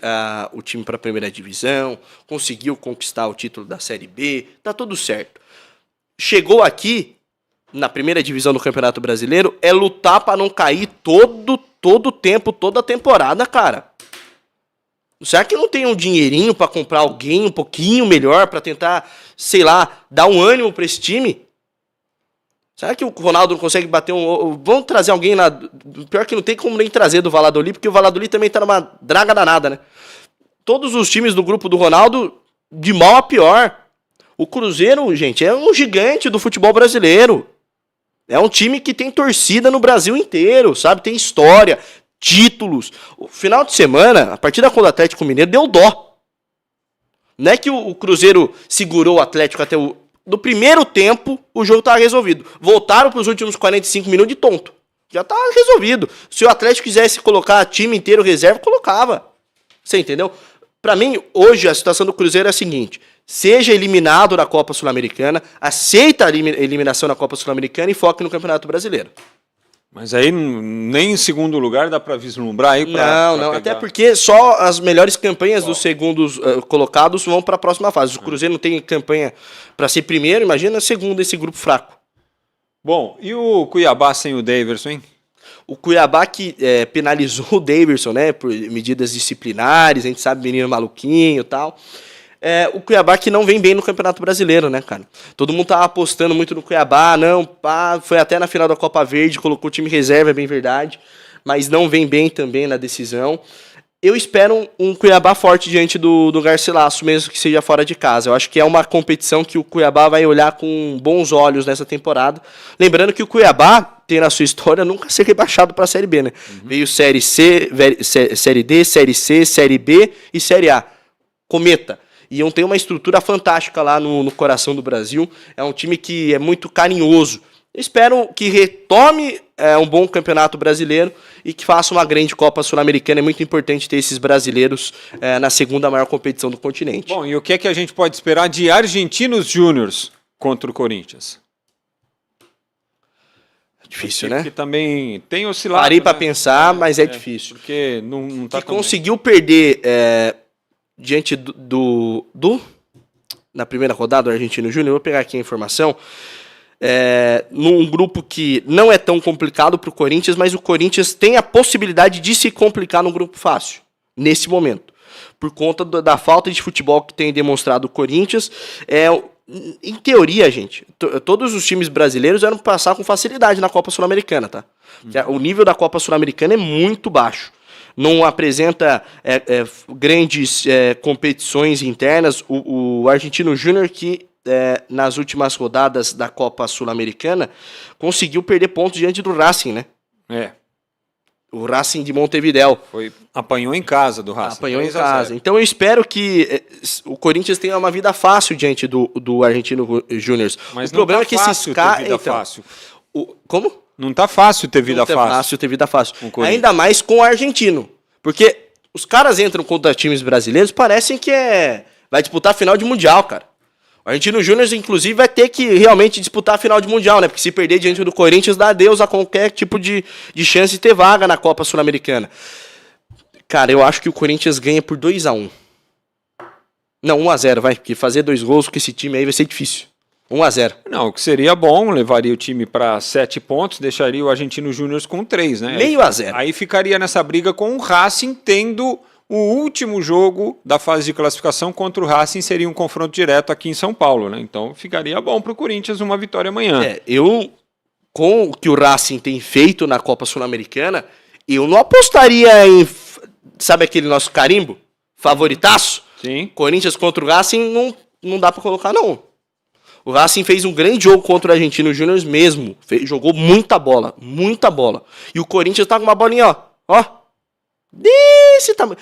o time para a primeira divisão, conseguiu conquistar o título da Série B, tá tudo certo. Chegou aqui, na primeira divisão do Campeonato Brasileiro, é lutar para não cair todo o tempo, toda a temporada, cara. Será que não tem um dinheirinho para comprar alguém um pouquinho melhor, para tentar, sei lá, dar um ânimo para esse time? Será que o Ronaldo não consegue bater Vamos trazer alguém lá... Pior que não tem como nem trazer do Valladolid, porque o Valladolid também tá numa draga danada, né? Todos os times do grupo do Ronaldo de mal a pior. O Cruzeiro, gente, é um gigante do futebol brasileiro. É um time que tem torcida no Brasil inteiro, sabe? Tem história, títulos. O final de semana, a partida contra o Atlético Mineiro, deu dó. Não é que o Cruzeiro segurou o Atlético até o... No primeiro tempo, o jogo estava resolvido. Voltaram para os últimos 45 minutos de tonto. Já tá resolvido. Se o Atlético quisesse colocar time inteiro reserva, colocava. Você entendeu? Para mim, hoje, a situação do Cruzeiro é a seguinte: seja eliminado da Copa Sul-Americana, aceita a eliminação da Copa Sul-Americana e foque no Campeonato Brasileiro. Mas aí nem em segundo lugar dá para vislumbrar aí? Não, até porque só as melhores campanhas dos segundos colocados vão para a próxima fase. O Cruzeiro não tem campanha para ser primeiro, imagina segundo esse grupo fraco. Bom, e o Cuiabá sem o Daverson, hein? O Cuiabá que penalizou o Daverson, né, por medidas disciplinares, a gente sabe, menino maluquinho e tal. O Cuiabá que não vem bem no Campeonato Brasileiro, né, cara? Todo mundo tava apostando muito no Cuiabá, foi até na final da Copa Verde, colocou o time reserva, é bem verdade, mas não vem bem também na decisão. Eu espero um Cuiabá forte diante do Garcilasso, mesmo que seja fora de casa. Eu acho que é uma competição que o Cuiabá vai olhar com bons olhos nessa temporada. Lembrando que o Cuiabá tem na sua história nunca ser rebaixado para a Série B, né? Veio Série C, Série D, Série C, Série B e Série A. Cometa. E tem uma estrutura fantástica lá no coração do Brasil. É um time que é muito carinhoso. Eu espero que retome um bom campeonato brasileiro e que faça uma grande Copa Sul-Americana. É muito importante ter esses brasileiros na segunda maior competição do continente. Bom, e o que é que a gente pode esperar de Argentinos Júniors contra o Corinthians? Difícil, né? Porque também tem oscilado. Parei para pensar, mas é difícil. Porque não tá que conseguiu perder diante na primeira rodada do Argentino Júnior. Vou pegar aqui a informação. Num grupo que não é tão complicado para o Corinthians, mas o Corinthians tem a possibilidade de se complicar num grupo fácil, nesse momento. Por conta da falta de futebol que tem demonstrado o Corinthians. Em teoria, gente, todos os times brasileiros eram passar com facilidade na Copa Sul-Americana, tá? O nível da Copa Sul-Americana é muito baixo. Não apresenta grandes competições internas. O Argentino Júnior, que nas últimas rodadas da Copa Sul-Americana, conseguiu perder pontos diante do Racing, né? O Racing de Montevidéu. Apanhou em casa do Racing. Apanhou em casa. Então eu espero que o Corinthians tenha uma vida fácil diante do Argentino Júnior. Mas o problema é que esses caras... fácil. Como? Não tá fácil ter vida fácil. Não tá fácil ter vida fácil. Ainda mais com o argentino. Porque os caras entram contra times brasileiros, parecem que vai disputar a final de Mundial, cara. O Argentino Júnior, inclusive, vai ter que realmente disputar a final de Mundial, né? Porque se perder diante do Corinthians, dá adeus a qualquer tipo de chance de ter vaga na Copa Sul-Americana. Cara, eu acho que o Corinthians ganha por 2-1. Não, 1-0, vai. Porque fazer 2 gols com esse time aí vai ser difícil. 1-0. Não, o que seria bom, levaria o time para 7 pontos, deixaria o Argentino Júnior com 3, né? Meio a 0. Aí ficaria nessa briga com o Racing, tendo o último jogo da fase de classificação contra o Racing, seria um confronto direto aqui em São Paulo, né? Então ficaria bom para o Corinthians uma vitória amanhã. Com o que o Racing tem feito na Copa Sul-Americana, eu não apostaria em, sabe aquele nosso carimbo? Favoritaço? Sim. Corinthians contra o Racing não dá para colocar, não. O Racing fez um grande jogo contra o Argentino Júnior mesmo. Jogou muita bola, muita bola. E o Corinthians tá com uma bolinha, ó. Desse tamanho.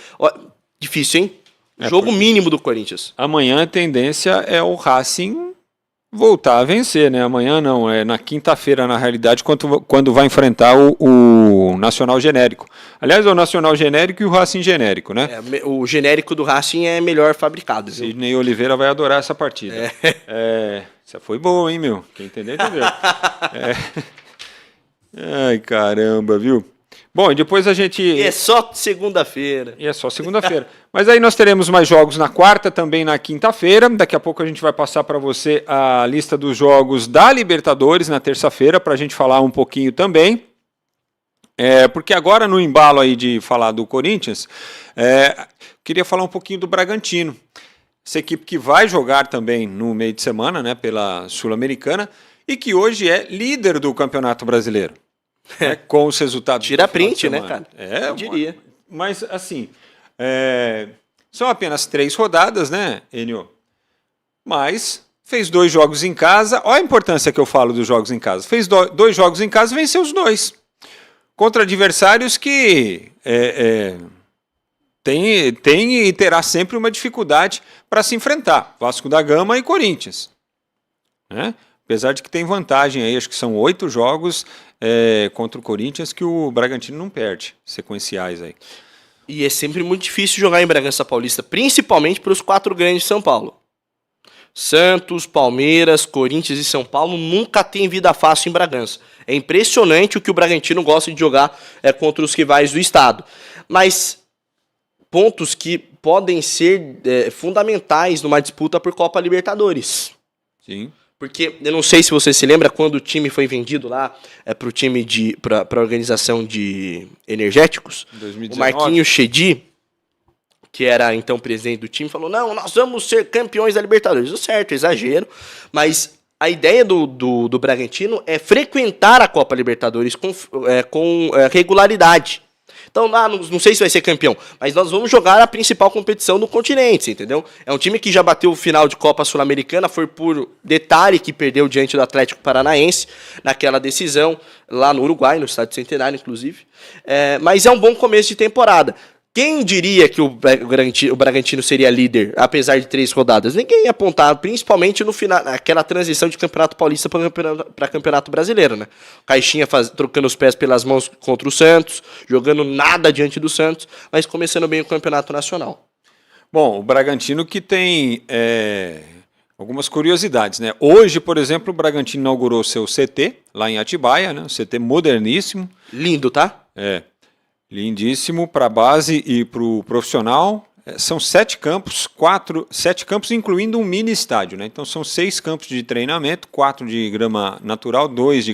Difícil, hein? Jogo mínimo do Corinthians. Amanhã a tendência é o Racing voltar a vencer, né? Amanhã não, é na quinta-feira, na realidade, quando vai enfrentar o Nacional Genérico. Aliás, é o Nacional Genérico e o Racing Genérico, né? O genérico do Racing é melhor fabricado. Sidney Oliveira vai adorar essa partida. Essa foi boa, hein, meu? Quem entendeu, entendeu. Ai, caramba, viu? Bom, e depois a gente... E é só segunda-feira. Mas aí nós teremos mais jogos na quarta, também na quinta-feira. Daqui a pouco a gente vai passar para você a lista dos jogos da Libertadores na terça-feira, para a gente falar um pouquinho também. Porque agora, no embalo aí de falar do Corinthians, queria falar um pouquinho do Bragantino. Essa equipe que vai jogar também no meio de semana, né, pela Sul-Americana, e que hoje é líder do Campeonato Brasileiro. Com os resultados. Tira print, né, cara? Eu diria. Mas, assim, são apenas 3 rodadas, né, Enio? mas fez 2 jogos em casa. Olha a importância que eu falo dos jogos em casa. Fez 2 jogos em casa e venceu os 2. Contra adversários que tem e terá sempre uma dificuldade para se enfrentar. Vasco da Gama e Corinthians. Né? Apesar de que tem vantagem aí, acho que são 8 jogos contra o Corinthians que o Bragantino não perde, sequenciais aí. E é sempre muito difícil jogar em Bragança Paulista, principalmente para os 4 grandes de São Paulo. Santos, Palmeiras, Corinthians e São Paulo nunca tem vida fácil em Bragança. É impressionante o que o Bragantino gosta de jogar contra os rivais do estado. Mas pontos que podem ser fundamentais numa disputa por Copa Libertadores. Sim. Porque eu não sei se você se lembra quando o time foi vendido lá para a organização de energéticos. 2019. O Marquinhos Chedi, que era então presidente do time, falou: não, nós vamos ser campeões da Libertadores. Certo, exagero, mas a ideia do Bragantino é frequentar a Copa Libertadores com regularidade. Então, não sei se vai ser campeão, mas nós vamos jogar a principal competição do continente, entendeu? É um time que já bateu o final de Copa Sul-Americana, foi por detalhe que perdeu diante do Atlético Paranaense, naquela decisão, lá no Uruguai, no Estádio Centenário, inclusive. Mas é um bom começo de temporada. Quem diria que o Bragantino seria líder, apesar de 3 rodadas? Ninguém ia apontar, principalmente no final, naquela transição de Campeonato Paulista para Campeonato Brasileiro, né? O Caixinha trocando os pés pelas mãos contra o Santos, jogando nada diante do Santos, mas começando bem o Campeonato Nacional. Bom, o Bragantino que tem algumas curiosidades, né? Hoje, por exemplo, o Bragantino inaugurou o seu CT, lá em Atibaia, né? Um CT moderníssimo. Lindo, tá? Lindíssimo para a base e para o profissional. São 7 campos, 7 campos incluindo um mini estádio, né? Então são 6 campos de treinamento, 4 de grama natural, 2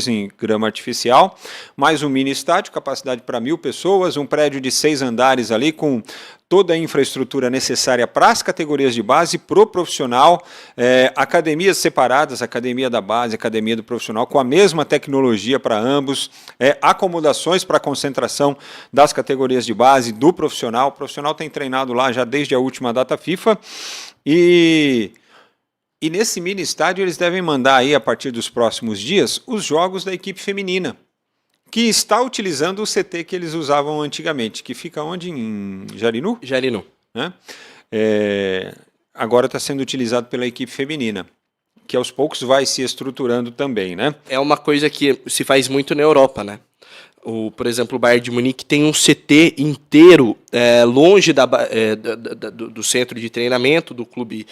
em grama artificial, mais um mini estádio, capacidade para 1.000 pessoas, um prédio de 6 andares ali com toda a infraestrutura necessária para as categorias de base, para o profissional, academias separadas, academia da base, academia do profissional, com a mesma tecnologia para ambos, acomodações para a concentração das categorias de base, do profissional. O profissional tem treinado lá já desde a última data FIFA, e nesse mini estádio eles devem mandar aí, a partir dos próximos dias, os jogos da equipe feminina, que está utilizando o CT que eles usavam antigamente, que fica onde? Em Jarinu? Jarinu. Né? Agora está sendo utilizado pela equipe feminina, que aos poucos vai se estruturando também, né? É uma coisa que se faz muito na Europa, né? Por exemplo, o Bayern de Munique tem um CT inteiro longe do centro de treinamento do clube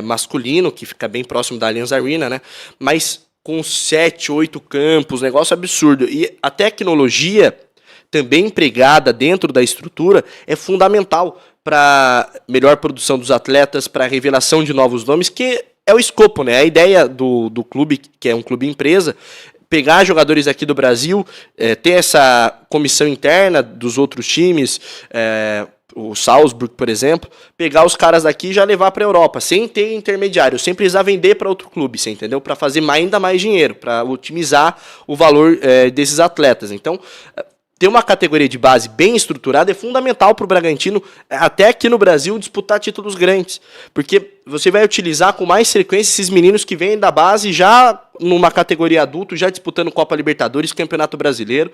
masculino, que fica bem próximo da Allianz Arena, né? Mas com 7, 8 campos, negócio absurdo. E a tecnologia também empregada dentro da estrutura é fundamental para melhor produção dos atletas, para a revelação de novos nomes, que é o escopo, né? A ideia do clube, que é um clube empresa, pegar jogadores aqui do Brasil, ter essa comissão interna dos outros times, o Salzburg, por exemplo, pegar os caras daqui e já levar para a Europa, sem ter intermediário, sem precisar vender para outro clube, você entendeu? Para fazer ainda mais dinheiro, para otimizar o valor desses atletas. Então, ter uma categoria de base bem estruturada é fundamental para o Bragantino, até aqui no Brasil, disputar títulos grandes. Porque você vai utilizar com mais frequência esses meninos que vêm da base já numa categoria adulto, já disputando Copa Libertadores, Campeonato Brasileiro.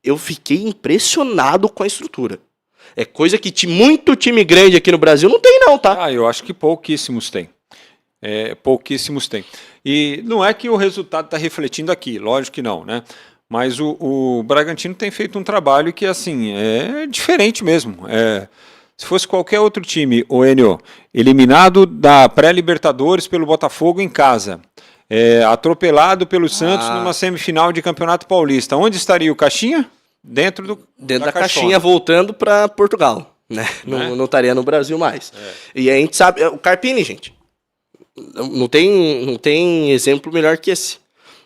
Eu fiquei impressionado com a estrutura. É coisa que muito time grande aqui no Brasil não tem não, tá? Eu acho que pouquíssimos têm. Pouquíssimos têm. E não é que o resultado está refletindo aqui, lógico que não, né? Mas o Bragantino tem feito um trabalho que, assim, é diferente mesmo. Se fosse qualquer outro time, o Enio, eliminado da pré-Libertadores pelo Botafogo em casa, atropelado pelo Santos numa semifinal de Campeonato Paulista, onde estaria o Caixinha? Dentro da caixinha, voltando para Portugal, né? Não estaria no Brasil mais. E a gente sabe, o Carpini, gente, não tem exemplo melhor que esse.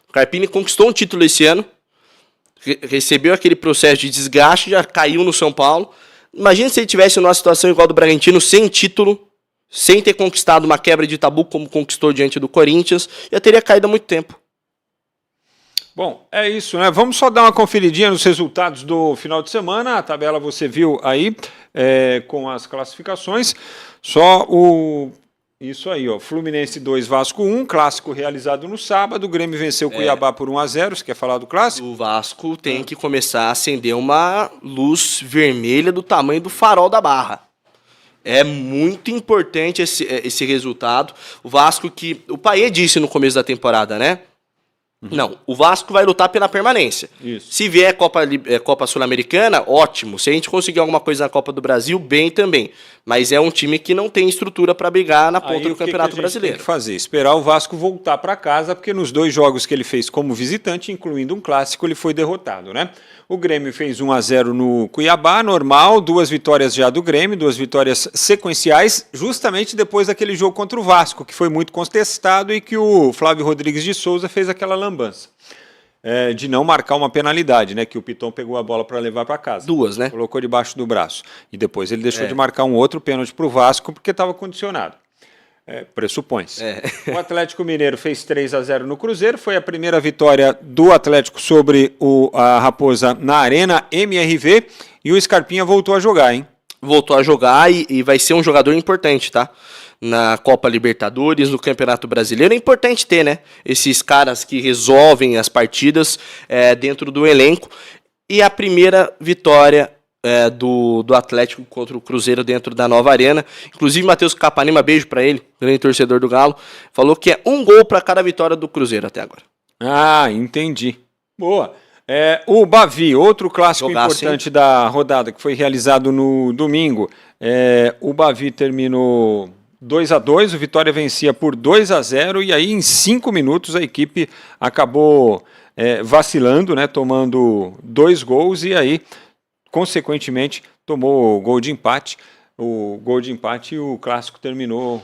O Carpini conquistou um título esse ano, recebeu aquele processo de desgaste, já caiu no São Paulo. Imagina se ele tivesse numa situação igual do Bragantino, sem título, sem ter conquistado uma quebra de tabu como conquistou diante do Corinthians, já teria caído há muito tempo. Bom, é isso, né? Vamos só dar uma conferidinha nos resultados do final de semana. A tabela você viu aí com as classificações. Só Isso aí, ó. Fluminense 2, Vasco 1, clássico realizado no sábado. O Grêmio venceu o Cuiabá por 1-0. Você quer falar do clássico? O Vasco tem que começar a acender uma luz vermelha do tamanho do farol da Barra. É muito importante esse resultado. O Vasco que... O Payet disse no começo da temporada, né? Não, o Vasco vai lutar pela permanência. Isso. Se vier Copa Sul-Americana, ótimo. Se a gente conseguir alguma coisa na Copa do Brasil, bem também. Mas é um time que não tem estrutura para brigar na ponta do Campeonato Brasileiro. Tem que fazer? Esperar o Vasco voltar para casa, porque nos 2 jogos que ele fez como visitante, incluindo um clássico, ele foi derrotado, né? O Grêmio fez 1-0 no Cuiabá, normal, 2 vitórias já do Grêmio, 2 vitórias sequenciais, justamente depois daquele jogo contra o Vasco, que foi muito contestado e que o Flávio Rodrigues de Souza fez aquela lambança. De não marcar uma penalidade, né? Que o Piton pegou a bola para levar para casa. 2, né? Colocou debaixo do braço. E depois ele deixou de marcar um outro pênalti para o Vasco, porque estava condicionado. Pressupõe-se. O Atlético Mineiro fez 3-0 no Cruzeiro. Foi a primeira vitória do Atlético sobre a Raposa na Arena MRV. E o Scarpinha voltou a jogar, hein? Voltou a jogar e vai ser um jogador importante, tá? Na Copa Libertadores, no Campeonato Brasileiro. É importante ter, né? Esses caras que resolvem as partidas dentro do elenco. E a primeira vitória do Atlético contra o Cruzeiro dentro da nova arena. Inclusive, Matheus Capanema, beijo pra ele, grande torcedor do Galo, falou que é 1 gol para cada vitória do Cruzeiro até agora. Ah, entendi. Boa. O Bavi, outro clássico importante da rodada, que foi realizado no domingo. O Bavi terminou 2-2, o Vitória vencia por 2-0, e aí em 5 minutos a equipe acabou vacilando, né, tomando 2 gols, e aí, consequentemente, tomou o gol de empate. O gol de empate e o clássico terminou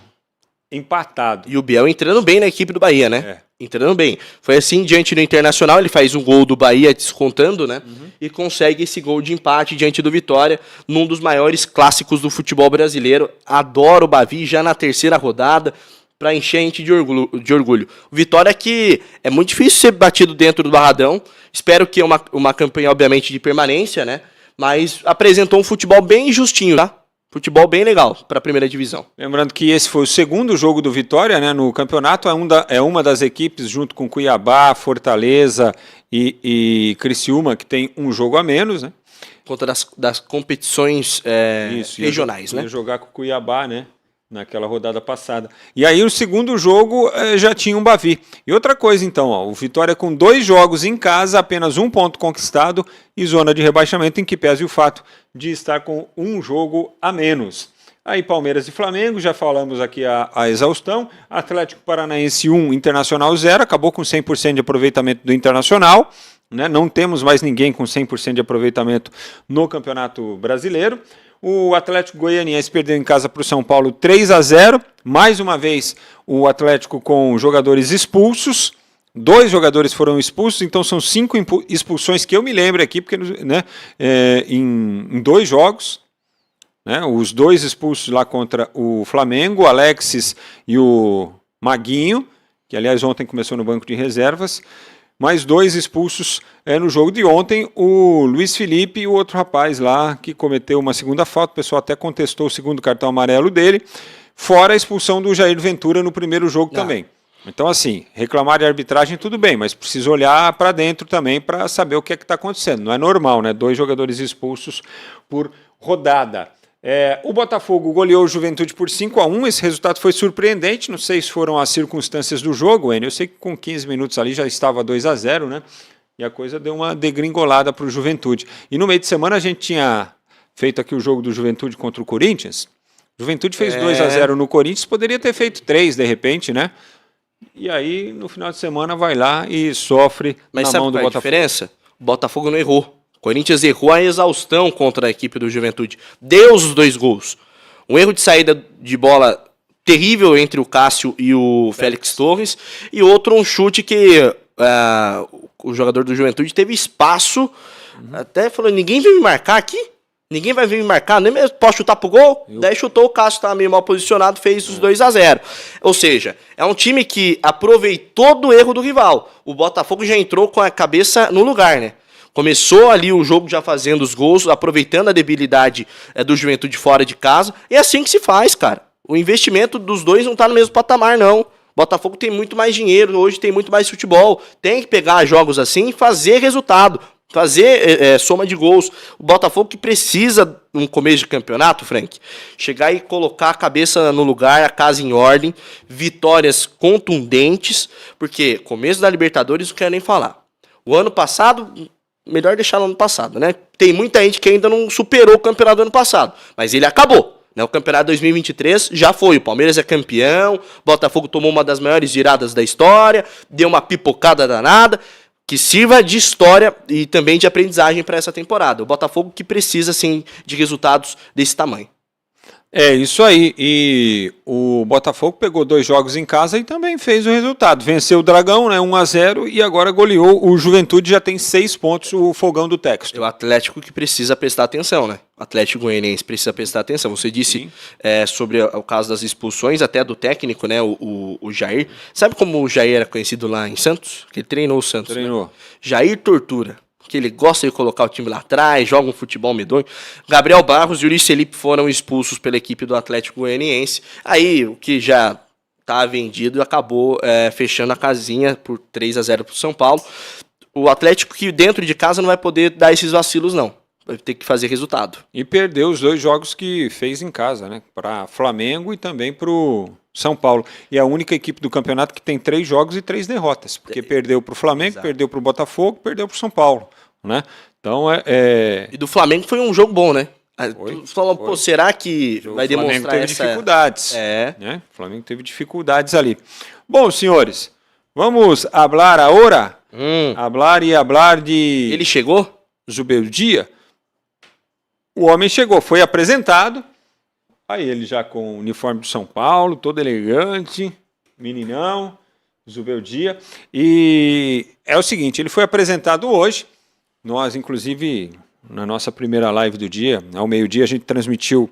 empatado. E o Biel entrando bem na equipe do Bahia, né? Entrando bem. Foi assim, diante do Internacional, ele faz um gol do Bahia descontando, né? E consegue esse gol de empate diante do Vitória, num dos maiores clássicos do futebol brasileiro. Adoro o Bavi já na 3ª rodada, para encher a gente de orgulho. O Vitória que é muito difícil ser batido dentro do Barradão. Espero que é uma campanha, obviamente, de permanência, né? Mas apresentou um futebol bem justinho, tá? Futebol bem legal para a primeira divisão. Lembrando que esse foi o 2º jogo do Vitória, né, no campeonato. É uma das equipes, junto com Cuiabá, Fortaleza e Criciúma, que tem um jogo a menos, né? Conta das competições regionais, né? Ia jogar com o Cuiabá, né? Naquela rodada passada. E aí o 2º jogo já tinha um Bavi. E outra coisa então, o Vitória com 2 jogos em casa, apenas 1 ponto conquistado e zona de rebaixamento, em que pese o fato de estar com 1 jogo a menos. Aí Palmeiras e Flamengo, já falamos aqui a exaustão. Atlético Paranaense 1, Internacional 0, acabou com 100% de aproveitamento do Internacional. Né? Não temos mais ninguém com 100% de aproveitamento no Campeonato Brasileiro. O Atlético Goianiense perdeu em casa para o São Paulo 3-0. Mais uma vez, o Atlético com jogadores expulsos. 2 jogadores foram expulsos, então são 5 expulsões que eu me lembro aqui, porque né, em 2 jogos. Né, os 2 expulsos lá contra o Flamengo, o Alexis e o Maguinho, que aliás ontem começou no banco de reservas. Mais 2 expulsos no jogo de ontem, o Luiz Felipe e o outro rapaz lá que cometeu uma segunda falta, o pessoal até contestou o 2º cartão amarelo dele, fora a expulsão do Jair Ventura no primeiro jogo também. Então assim, reclamar de arbitragem tudo bem, mas precisa olhar para dentro também para saber o que é que está acontecendo. Não é normal, né? 2 jogadores expulsos por rodada. O Botafogo goleou o Juventude por 5-1, esse resultado foi surpreendente, não sei se foram as circunstâncias do jogo, Enio. Eu sei que com 15 minutos ali já estava 2-0, né? E a coisa deu uma degringolada para o Juventude. E no meio de semana a gente tinha feito aqui o jogo do Juventude contra o Corinthians. O Juventude fez 2-0 no Corinthians, poderia ter feito 3 de repente, né? E aí no final de semana vai lá e sofre na mão do Botafogo. Mas sabe qual é a diferença? O Botafogo não errou. O Corinthians errou a exaustão contra a equipe do Juventude. Deu os 2 gols. Um erro de saída de bola terrível entre o Cássio e o Félix Torres. E outro, um chute que o jogador do Juventude teve espaço. Até falou, ninguém veio me marcar aqui? Ninguém vai vir me marcar? Nem mesmo posso chutar pro gol? Daí chutou, o Cássio estava meio mal posicionado, fez os 2-0. Ou seja, é um time que aproveitou do erro do rival. O Botafogo já entrou com a cabeça no lugar, né? Começou ali o jogo já fazendo os gols, aproveitando a debilidade do Juventude fora de casa. É assim que se faz, cara. O investimento dos dois não tá no mesmo patamar, não. Botafogo tem muito mais dinheiro, hoje tem muito mais futebol. Tem que pegar jogos assim e fazer resultado. Fazer soma de gols. O Botafogo que precisa, num começo de campeonato, Frank, chegar e colocar a cabeça no lugar, a casa em ordem, vitórias contundentes, porque começo da Libertadores não quero nem falar. O ano passado, melhor deixar no ano passado, né? Tem muita gente que ainda não superou o campeonato do ano passado, mas ele acabou. O campeonato 2023 já foi, o Palmeiras é campeão, o Botafogo tomou uma das maiores viradas da história, deu uma pipocada danada, que sirva de história e também de aprendizagem para essa temporada. O Botafogo que precisa, sim, de resultados desse tamanho. É isso aí, e o Botafogo pegou 2 jogos em casa e também fez o resultado, venceu o Dragão, né, 1-0, e agora goleou o Juventude, já tem 6 pontos, o Fogão do Texto. É o Atlético que precisa prestar atenção, né? O Atlético Goianiense precisa prestar atenção. Você disse sobre o caso das expulsões, até do técnico, né, o Jair. Sabe como o Jair era conhecido lá em Santos? Que ele treinou o Santos. Treinou. Né? Jair Tortura. Que ele gosta de colocar o time lá atrás, joga um futebol medonho. Gabriel Barros e Yuri Felipe foram expulsos pela equipe do Atlético Goianiense. Aí, o que já tá vendido, acabou fechando a casinha por 3-0 pro São Paulo. O Atlético que dentro de casa não vai poder dar esses vacilos, não. Vai ter que fazer resultado. E perdeu os 2 jogos que fez em casa, né? Para Flamengo e também para o São Paulo. E é a única equipe do campeonato que tem 3 jogos e 3 derrotas. Porque perdeu para o Flamengo, Exato. Perdeu para o Botafogo, perdeu para o São Paulo. Né? Então E do Flamengo foi um jogo bom, né? Foi, Tu falou, pô, será que vai demonstrar Flamengo teve essa... dificuldades. É. Né? O Flamengo teve dificuldades ali. Bom, senhores, vamos hablar agora? Hablar de... Ele chegou? Zubeldia. O homem chegou, foi apresentado. Aí ele já com o uniforme do São Paulo, todo elegante, meninão, Zubeldia. E é o seguinte, ele foi apresentado hoje. Nós, inclusive, na nossa primeira live do dia, ao meio-dia, a gente transmitiu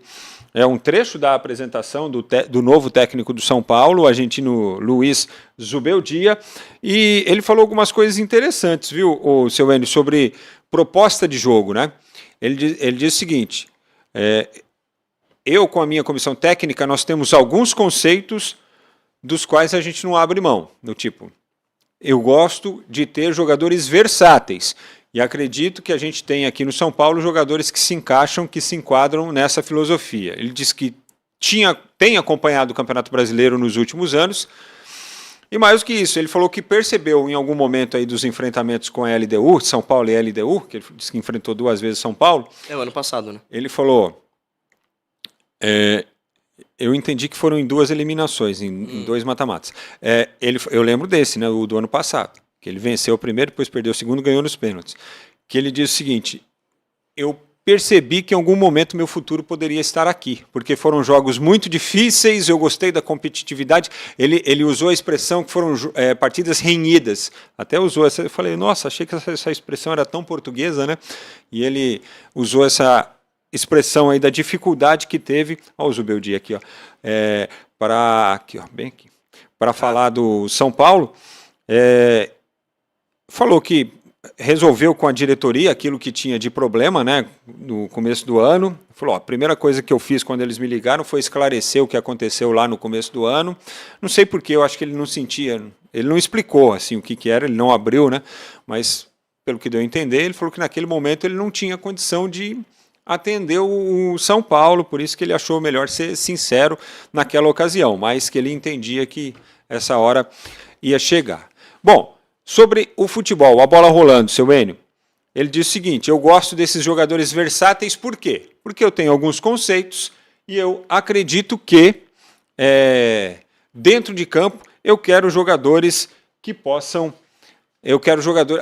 um trecho da apresentação do novo técnico do São Paulo, o argentino Luiz Zubeldia, e ele falou algumas coisas interessantes, viu, o seu Enio, sobre proposta de jogo, né? Ele diz o seguinte, eu com a minha comissão técnica, nós temos alguns conceitos dos quais a gente não abre mão, do tipo, eu gosto de ter jogadores versáteis, e acredito que a gente tem aqui no São Paulo jogadores que se encaixam, que se enquadram nessa filosofia. Ele disse que tem acompanhado o Campeonato Brasileiro nos últimos anos, e mais do que isso, ele falou que percebeu em algum momento aí dos enfrentamentos com a LDU, São Paulo e LDU, que ele disse que enfrentou 2 vezes São Paulo. O ano passado, né? Ele falou, eu entendi que foram em 2 eliminações, em 2 mata-matas. Eu lembro desse, né, o do ano passado. Que ele venceu o primeiro, depois perdeu o segundo, ganhou nos pênaltis. Que ele diz o seguinte, eu percebi que em algum momento meu futuro poderia estar aqui, porque foram jogos muito difíceis, eu gostei da competitividade, ele usou a expressão que foram partidas renhidas, até usou essa, eu falei, nossa, achei que essa expressão era tão portuguesa, né? E ele usou essa expressão aí da dificuldade que teve, olha o Zubeldia aqui, ó, para falar do São Paulo, falou que resolveu com a diretoria aquilo que tinha de problema, né, no começo do ano. Falou, a primeira coisa que eu fiz quando eles me ligaram foi esclarecer o que aconteceu lá no começo do ano. Não sei porquê, eu acho que ele não sentia, ele não explicou assim o que era, ele não abriu, né, mas pelo que deu a entender, ele falou que naquele momento ele não tinha condição de atender o São Paulo, por isso que ele achou melhor ser sincero naquela ocasião, mas que ele entendia que essa hora ia chegar. Bom, sobre o futebol, a bola rolando, seu Enio, ele diz o seguinte, eu gosto desses jogadores versáteis, por quê? Porque eu tenho alguns conceitos e eu acredito que dentro de campo eu quero jogadores que possam,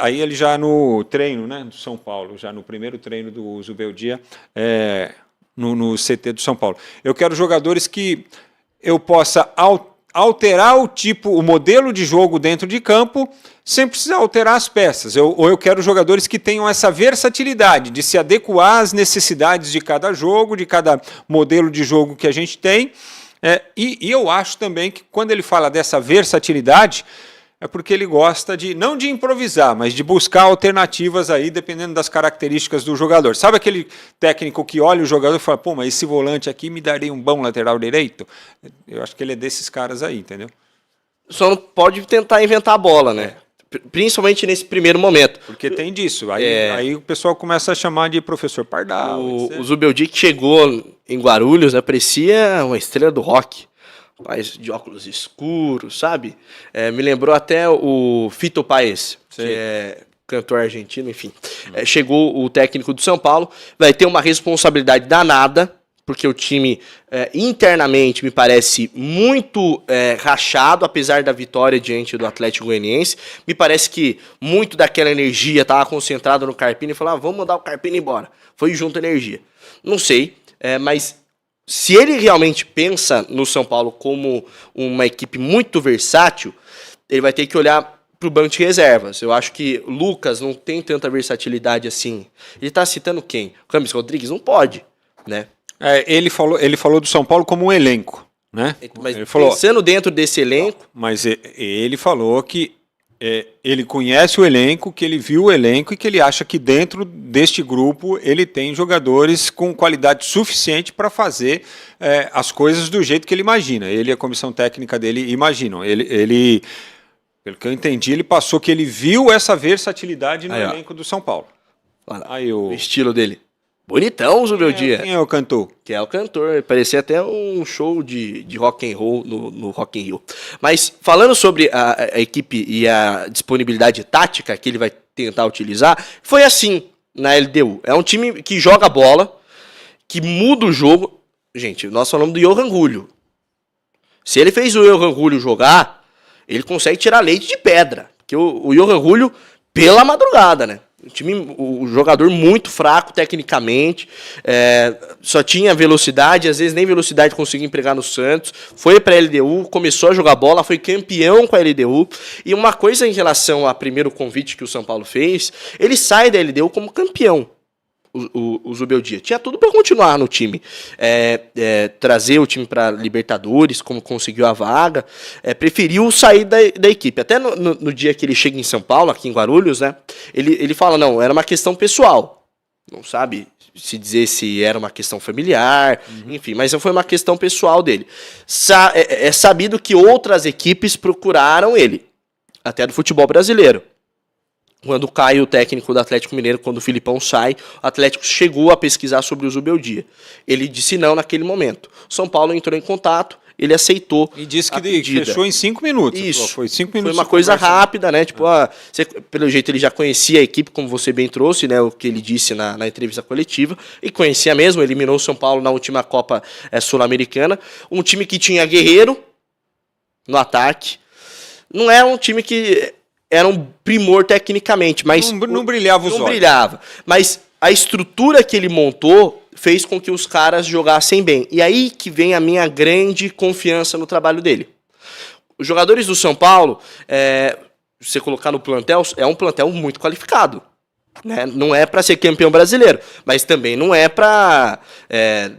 aí ele já no treino, né, do São Paulo, já no primeiro treino do Zubeldia, no CT do São Paulo, eu quero jogadores que eu possa alterar o modelo de jogo dentro de campo, sem precisar alterar as peças. Ou eu quero jogadores que tenham essa versatilidade de se adequar às necessidades de cada jogo, de cada modelo de jogo que a gente tem. E eu acho também que quando ele fala dessa versatilidade, é porque ele gosta de, não de improvisar, mas de buscar alternativas aí, dependendo das características do jogador. Sabe aquele técnico que olha o jogador e fala, pô, mas esse volante aqui me daria um bom lateral direito? Eu acho que ele é desses caras aí, entendeu? Só não pode tentar inventar a bola, né? Principalmente nesse primeiro momento. Porque tem disso. Aí o pessoal começa a chamar de professor Pardal. O Zubeldia que chegou em Guarulhos, né, parecia uma estrela do rock. Rapaz, de óculos escuros, sabe? Me lembrou até o Fito Páez, que é cantor argentino, enfim. Chegou o técnico do São Paulo, vai ter uma responsabilidade danada, porque o time internamente me parece muito rachado, apesar da vitória diante do Atlético Goianiense. Me parece que muito daquela energia estava concentrada no Carpini e falou, vamos mandar o Carpini embora. Foi junto a energia. Não sei, mas se ele realmente pensa no São Paulo como uma equipe muito versátil, ele vai ter que olhar para o banco de reservas. Eu acho que o Lucas não tem tanta versatilidade assim. Ele está citando quem? O Camis Rodrigues? Não pode, né? Ele falou do São Paulo como um elenco, né? Mas ele falou, pensando dentro desse elenco... Mas ele falou que ele conhece o elenco, que ele viu o elenco e que ele acha que dentro deste grupo ele tem jogadores com qualidade suficiente para fazer as coisas do jeito que ele imagina. Ele e a comissão técnica dele imaginam. Ele, pelo que eu entendi, ele passou que ele viu essa versatilidade no elenco do São Paulo. Aí o estilo dele. Bonitão, Zubeldia. Quem é o cantor? Que é o cantor. Parecia até um show de rock and roll no Rock in Rio. Mas falando sobre a equipe e a disponibilidade tática que ele vai tentar utilizar, foi assim na LDU. É um time que joga bola, que muda o jogo. Gente, nós falamos do Johan Julio. Se ele fez o Johan Julio jogar, ele consegue tirar leite de pedra. Porque o Johan Julio, pela madrugada, né? O jogador muito fraco tecnicamente, só tinha velocidade, às vezes nem velocidade conseguia empregar no Santos, foi para a LDU, começou a jogar bola, foi campeão com a LDU, e uma coisa em relação ao primeiro convite que o São Paulo fez, ele sai da LDU como campeão, o Zubeldia. Tinha tudo para continuar no time, trazer o time para Libertadores, como conseguiu a vaga, preferiu sair da equipe. Até no dia que ele chega em São Paulo, aqui em Guarulhos, né, ele fala, não, era uma questão pessoal. Não sabe se dizer se era uma questão familiar, enfim, mas foi uma questão pessoal dele. É sabido que outras equipes procuraram ele, até do futebol brasileiro. Quando cai o técnico do Atlético Mineiro, quando o Filipão sai, o Atlético chegou a pesquisar sobre o Zubeldia. Ele disse não naquele momento. São Paulo entrou em contato, ele aceitou. E disse que fechou em 5 minutos. Isso. Foi 5 minutos. Foi uma coisa rápida, né? Tipo, pelo jeito ele já conhecia a equipe, como você bem trouxe, né? O que ele disse na entrevista coletiva. E conhecia mesmo, eliminou o São Paulo na última Copa Sul-Americana. Um time que tinha Guerreiro no ataque. Não é um time que era um primor tecnicamente, mas não brilhava os olhos. Não brilhava. Mas a estrutura que ele montou fez com que os caras jogassem bem. E aí que vem a minha grande confiança no trabalho dele. Os jogadores do São Paulo, você colocar no plantel, é um plantel muito qualificado. Né? Não é para ser campeão brasileiro, mas também não é para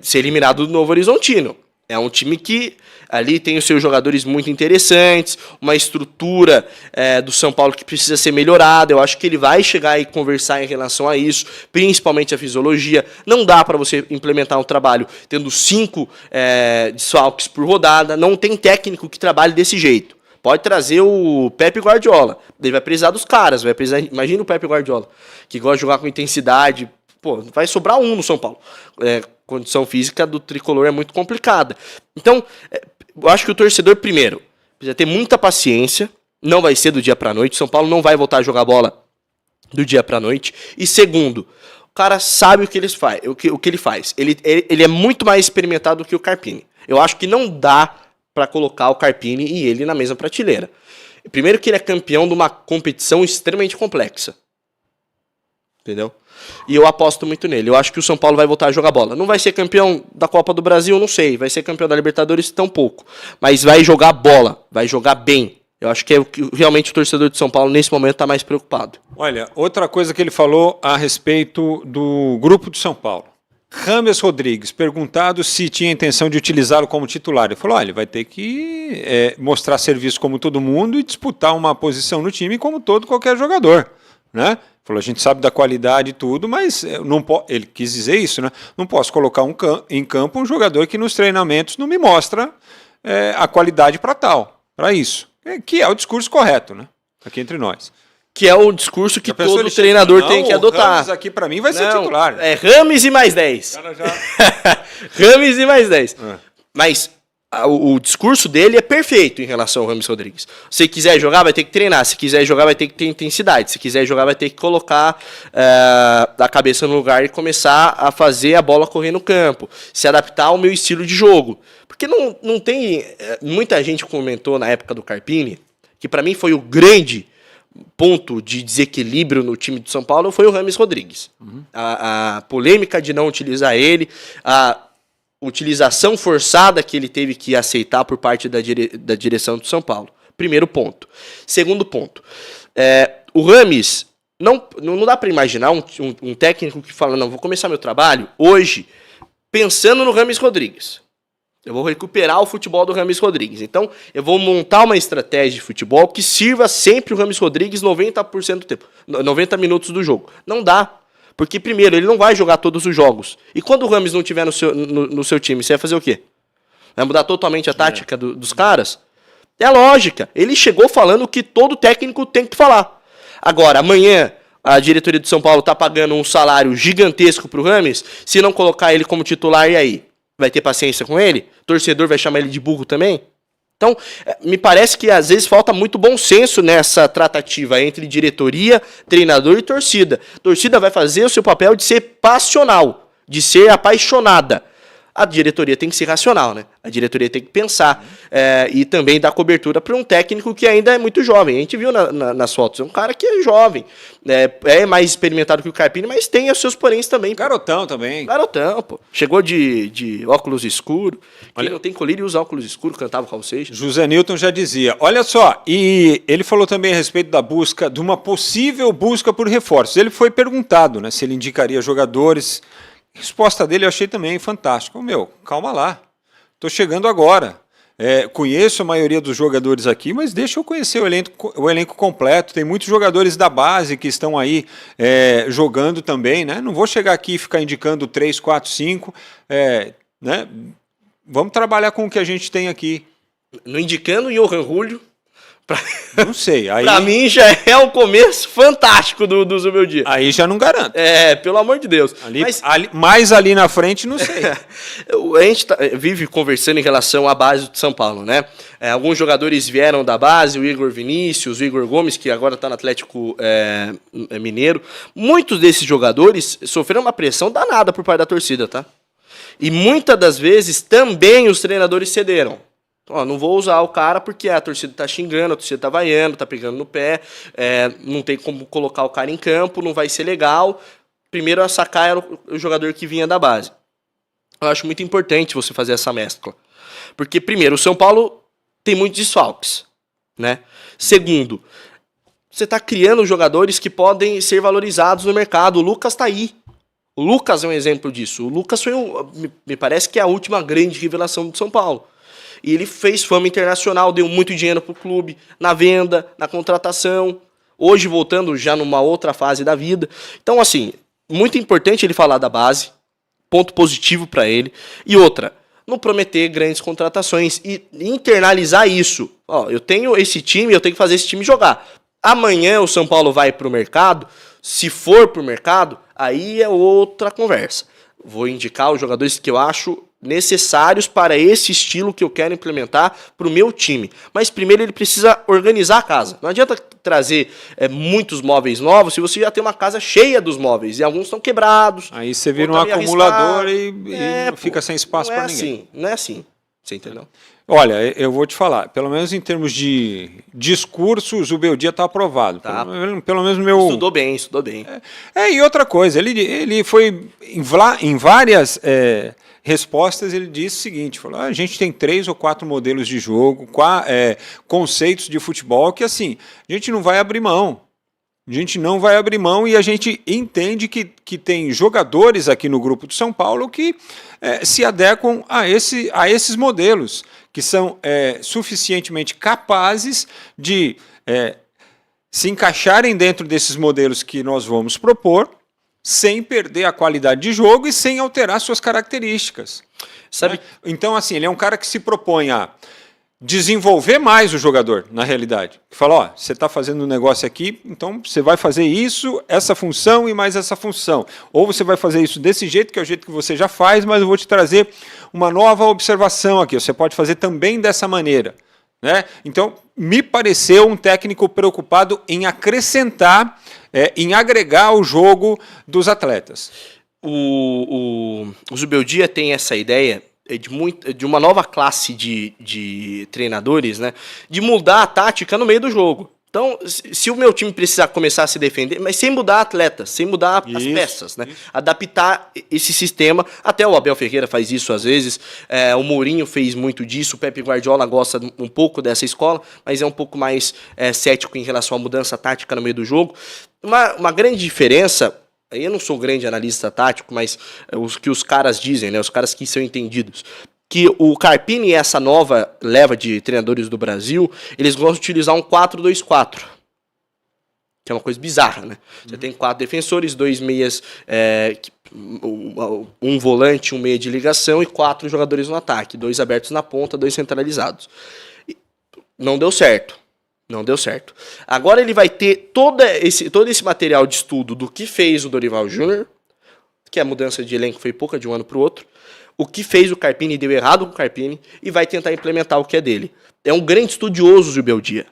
ser eliminado do Novo Horizontino. É um time que ali tem os seus jogadores muito interessantes, uma estrutura do São Paulo que precisa ser melhorada. Eu acho que ele vai chegar e conversar em relação a isso, principalmente a fisiologia. Não dá para você implementar um trabalho tendo 5 desfalques por rodada. Não tem técnico que trabalhe desse jeito. Pode trazer o Pepe Guardiola. Ele vai precisar dos caras. Imagina o Pepe Guardiola, que gosta de jogar com intensidade. Pô, vai sobrar um no São Paulo. Condição física do tricolor é muito complicada. Então, eu acho que o torcedor, primeiro, precisa ter muita paciência. Não vai ser do dia para noite. São Paulo não vai voltar a jogar bola do dia para noite. E segundo, o cara sabe o que ele faz. Ele é muito mais experimentado do que o Carpini. Eu acho que não dá para colocar o Carpini e ele na mesma prateleira. Primeiro que ele é campeão de uma competição extremamente complexa. Entendeu? E eu aposto muito nele. Eu acho que o São Paulo vai voltar a jogar bola. Não vai ser campeão da Copa do Brasil, não sei. Vai ser campeão da Libertadores, tampouco. Mas vai jogar bola. Vai jogar bem. Eu acho que é o que realmente o torcedor de São Paulo, nesse momento, está mais preocupado. Olha, outra coisa que ele falou a respeito do grupo de São Paulo. James Rodrigues, perguntado se tinha intenção de utilizá-lo como titular. Ele falou, ele vai ter que mostrar serviço como todo mundo e disputar uma posição no time como qualquer jogador, né? Falou, a gente sabe da qualidade e tudo, mas ele quis dizer isso, né? Não posso colocar em campo um jogador que nos treinamentos não me mostra a qualidade para isso. Que é o discurso correto, né? Aqui entre nós. Que é o discurso que todo treinador tem que adotar. Rames aqui para mim vai ser titular. É Rames e mais 10. Cara já... Rames e mais 10. Mas o discurso dele é perfeito em relação ao Rames Rodrigues. Se quiser jogar, vai ter que treinar. Se quiser jogar, vai ter que ter intensidade. Se quiser jogar, vai ter que colocar a cabeça no lugar e começar a fazer a bola correr no campo. Se adaptar ao meu estilo de jogo. Porque não tem... Muita gente comentou na época do Carpini, que para mim foi o grande ponto de desequilíbrio no time do São Paulo, foi o Rames Rodrigues. A polêmica de não utilizar ele, a utilização forçada que ele teve que aceitar por parte da direção do São Paulo. Primeiro ponto. Segundo ponto. O Rames, não dá para imaginar um técnico que fala, não, vou começar meu trabalho hoje pensando no Rames Rodrigues. Eu vou recuperar o futebol do Rames Rodrigues. Então, eu vou montar uma estratégia de futebol que sirva sempre o Rames Rodrigues 90% do tempo, 90 minutos do jogo. Não dá. Porque, primeiro, ele não vai jogar todos os jogos. E quando o Rames não estiver no seu time, você vai fazer o quê? Vai mudar totalmente a tática dos caras? É a lógica. Ele chegou falando o que todo técnico tem que falar. Agora, amanhã, a diretoria do São Paulo está pagando um salário gigantesco para o Rames. Se não colocar ele como titular, e aí? Vai ter paciência com ele? O torcedor vai chamar ele de burro também? Então, me parece que às vezes falta muito bom senso nessa tratativa entre diretoria, treinador e torcida. A torcida vai fazer o seu papel de ser passional, de ser apaixonada. A diretoria tem que ser racional, né? A diretoria tem que pensar e também dar cobertura para um técnico que ainda é muito jovem. A gente viu nas fotos, é um cara que é jovem, é mais experimentado que o Carpini, mas tem os seus poréns também. Garotão também. Garotão, pô. Chegou de óculos escuros. Quem não tem colírio usa óculos escuros, cantava o Raul Seixas. José Newton já dizia. Olha só, e ele falou também a respeito de uma possível busca por reforços. Ele foi perguntado, né, se ele indicaria jogadores. A resposta dele eu achei também fantástica. Calma lá, estou chegando agora. Conheço a maioria dos jogadores aqui, mas deixa eu conhecer o elenco completo. Tem muitos jogadores da base que estão aí jogando também, né? Não vou chegar aqui e ficar indicando 3, 4, 5. Né? Vamos trabalhar com o que a gente tem aqui. Não indicando o Johan Julio. Não sei. Aí... Pra mim já é um começo fantástico do meu dia. Aí já não garanto. Pelo amor de Deus. Mais ali na frente, não sei. A gente vive conversando em relação à base do São Paulo, né? Alguns jogadores vieram da base, o Igor Vinícius, o Igor Gomes, que agora está no Atlético Mineiro. Muitos desses jogadores sofreram uma pressão danada por parte da torcida, tá? E muitas das vezes também os treinadores cederam. Não vou usar o cara porque a torcida tá xingando, a torcida tá vaiando, tá pegando no pé, não tem como colocar o cara em campo, não vai ser legal. Primeiro a sacar era o jogador que vinha da base. Eu acho muito importante você fazer essa mescla. Porque, primeiro, o São Paulo tem muitos desfalques, né? Segundo, você está criando jogadores que podem ser valorizados no mercado. O Lucas tá aí. O Lucas é um exemplo disso. O Lucas foi, me parece que é a última grande revelação do São Paulo. E ele fez fama internacional, deu muito dinheiro pro clube, na venda, na contratação. Hoje, voltando já numa outra fase da vida. Então, assim, muito importante ele falar da base, ponto positivo para ele. E outra, não prometer grandes contratações e internalizar isso. Eu tenho esse time, eu tenho que fazer esse time jogar. Amanhã o São Paulo vai pro mercado, se for pro mercado, aí é outra conversa. Vou indicar os jogadores que eu acho necessários para esse estilo que eu quero implementar para o meu time. Mas primeiro ele precisa organizar a casa. Não adianta trazer muitos móveis novos se você já tem uma casa cheia dos móveis e alguns estão quebrados. Aí você vira um acumulador e fica sem espaço para ninguém. Não é assim. Você entendeu? Olha, eu vou te falar, pelo menos em termos de discursos, o Beldia está aprovado. Tá. Pelo menos meu... Estudou bem. E outra coisa, ele foi em várias respostas, ele disse o seguinte, falou, a gente tem 3 ou 4 modelos de jogo, conceitos de futebol que, assim, a gente não vai abrir mão. A gente não vai abrir mão e a gente entende que tem jogadores aqui no grupo do São Paulo que se adequam a esses modelos, que são suficientemente capazes de se encaixarem dentro desses modelos que nós vamos propor, sem perder a qualidade de jogo e sem alterar suas características. Sabe? Né? Então, assim, ele é um cara que se propõe a desenvolver mais o jogador, na realidade. Fala, ó, você está fazendo um negócio aqui, então você vai fazer isso, essa função e mais essa função. Ou você vai fazer isso desse jeito, que é o jeito que você já faz, mas eu vou te trazer uma nova observação aqui. Você pode fazer também dessa maneira. Né? Então, me pareceu um técnico preocupado em acrescentar, em agregar o jogo dos atletas. O Zubeldia tem essa ideia de uma nova classe de treinadores, né, de mudar a tática no meio do jogo. Então, se o meu time precisar começar a se defender, mas sem mudar atletas, sem mudar as peças, né? Adaptar esse sistema, até o Abel Ferreira faz isso às vezes, o Mourinho fez muito disso, o Pepe Guardiola gosta um pouco dessa escola, mas é um pouco mais cético em relação à mudança tática no meio do jogo. Uma grande diferença, eu não sou grande analista tático, mas os que os caras dizem, né, os caras que são entendidos, que o Carpini e essa nova leva de treinadores do Brasil, eles gostam de utilizar um 4-2-4, que é uma coisa bizarra, né? Você tem 4 defensores, 2 meias, um volante, um meia de ligação e 4 jogadores no ataque, 2 abertos na ponta, 2 centralizados. Não deu certo. Não deu certo. Agora ele vai ter todo esse material de estudo do que fez o Dorival Júnior, que a mudança de elenco foi pouca de um ano para o outro, o que fez o Carpini deu errado com o Carpini e vai tentar implementar o que é dele. É um grande estudioso, Zubeldia.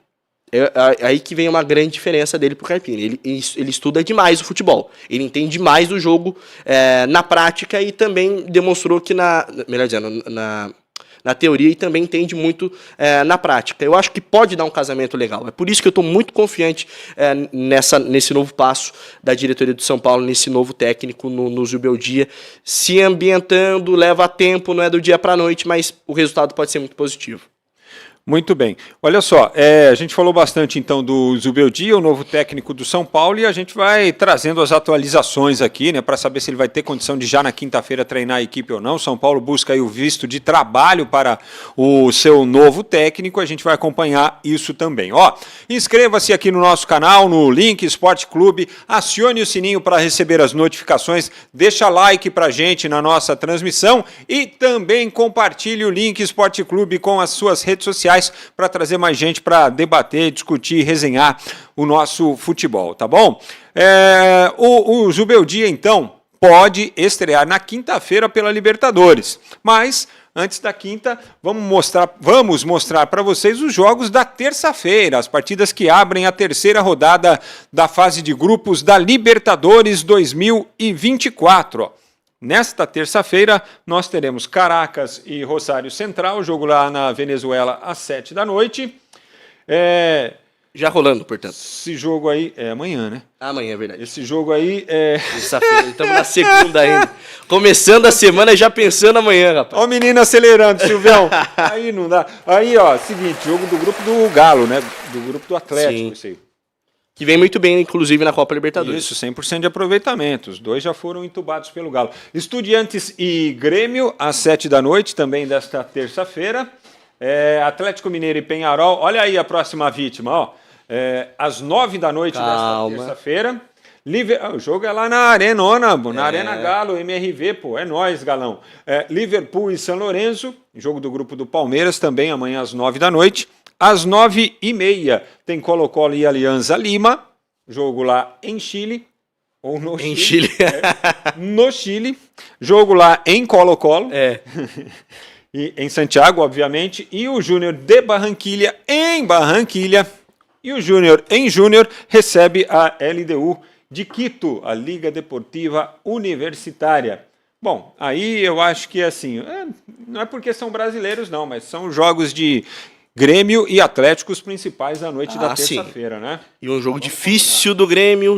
É aí que vem uma grande diferença dele pro Carpini. Ele estuda demais o futebol. Ele entende demais do jogo na prática e também demonstrou que melhor dizendo, na teoria e também entende muito na prática. Eu acho que pode dar um casamento legal. É por isso que eu estou muito confiante nesse novo passo da diretoria do São Paulo, nesse novo técnico no Zubeldia, se ambientando, leva tempo, não é do dia para a noite, mas o resultado pode ser muito positivo. Muito bem. Olha só, a gente falou bastante então do Zubeldia, o novo técnico do São Paulo, e a gente vai trazendo as atualizações aqui, né, para saber se ele vai ter condição de já na quinta-feira treinar a equipe ou não. São Paulo busca aí o visto de trabalho para o seu novo técnico, a gente vai acompanhar isso também. Ó, inscreva-se aqui no nosso canal, no Link Esporte Clube, acione o sininho para receber as notificações, deixa like pra gente na nossa transmissão e também compartilhe o Link Esporte Clube com as suas redes sociais para trazer mais gente para debater, discutir, resenhar o nosso futebol, tá bom? O Zubeldia, então, pode estrear na quinta-feira pela Libertadores, mas antes da quinta, vamos mostrar para vocês os jogos da terça-feira, as partidas que abrem a terceira rodada da fase de grupos da Libertadores 2024, ó. Nesta terça-feira, nós teremos Caracas e Rosário Central, jogo lá na Venezuela às 7 da noite. Já rolando, portanto. Esse jogo aí é amanhã, né? Amanhã, é verdade. Esse jogo aí Terça-feira, estamos na segunda ainda. Começando a semana já pensando amanhã, rapaz. Ó o menino acelerando, Silvião. Aí não dá. Aí, ó, seguinte, jogo do grupo do Galo, né? Do grupo do Atlético, isso aí. Que vem muito bem, inclusive, na Copa Libertadores. Isso, 100% de aproveitamento. Os dois já foram entubados pelo Galo. Estudiantes e Grêmio, às 7 da noite, também desta terça-feira. Atlético Mineiro e Penharol. Olha aí a próxima vítima, ó. Às 9 da noite desta terça-feira. O jogo é lá na Arenona, na Arena Galo, MRV, pô. É nóis, Galão. Liverpool e São Lourenço. Jogo do grupo do Palmeiras, também amanhã às 9 da noite. Às 9h30 tem Colo-Colo e Alianza Lima, jogo lá em Chile, ou no Chile. No Chile, jogo lá em Colo-Colo, e em Santiago, obviamente, e o Júnior de Barranquilha em Barranquilha, e o Júnior em Júnior recebe a LDU de Quito, a Liga Deportiva Universitária. Bom, aí eu acho que assim, não é porque são brasileiros não, mas são jogos de Grêmio e Atlético os principais da noite da terça-feira, né? E um jogo difícil do Grêmio,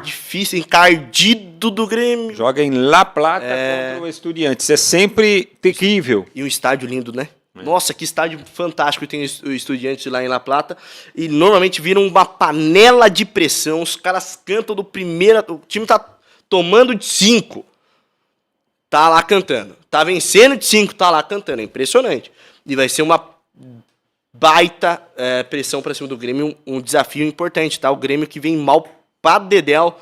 difícil, encardido do Grêmio. Joga em La Plata contra o Estudiantes, é sempre terrível. E um estádio lindo, né? Nossa, que estádio fantástico tem o Estudiantes lá em La Plata. E normalmente viram uma panela de pressão. Os caras cantam do primeiro... O time tá tomando de 5. Tá lá cantando. Tá vencendo de 5, tá lá cantando. É impressionante. E vai ser uma baita pressão pra cima do Grêmio. Um desafio importante, tá? O Grêmio que vem mal pra dedéu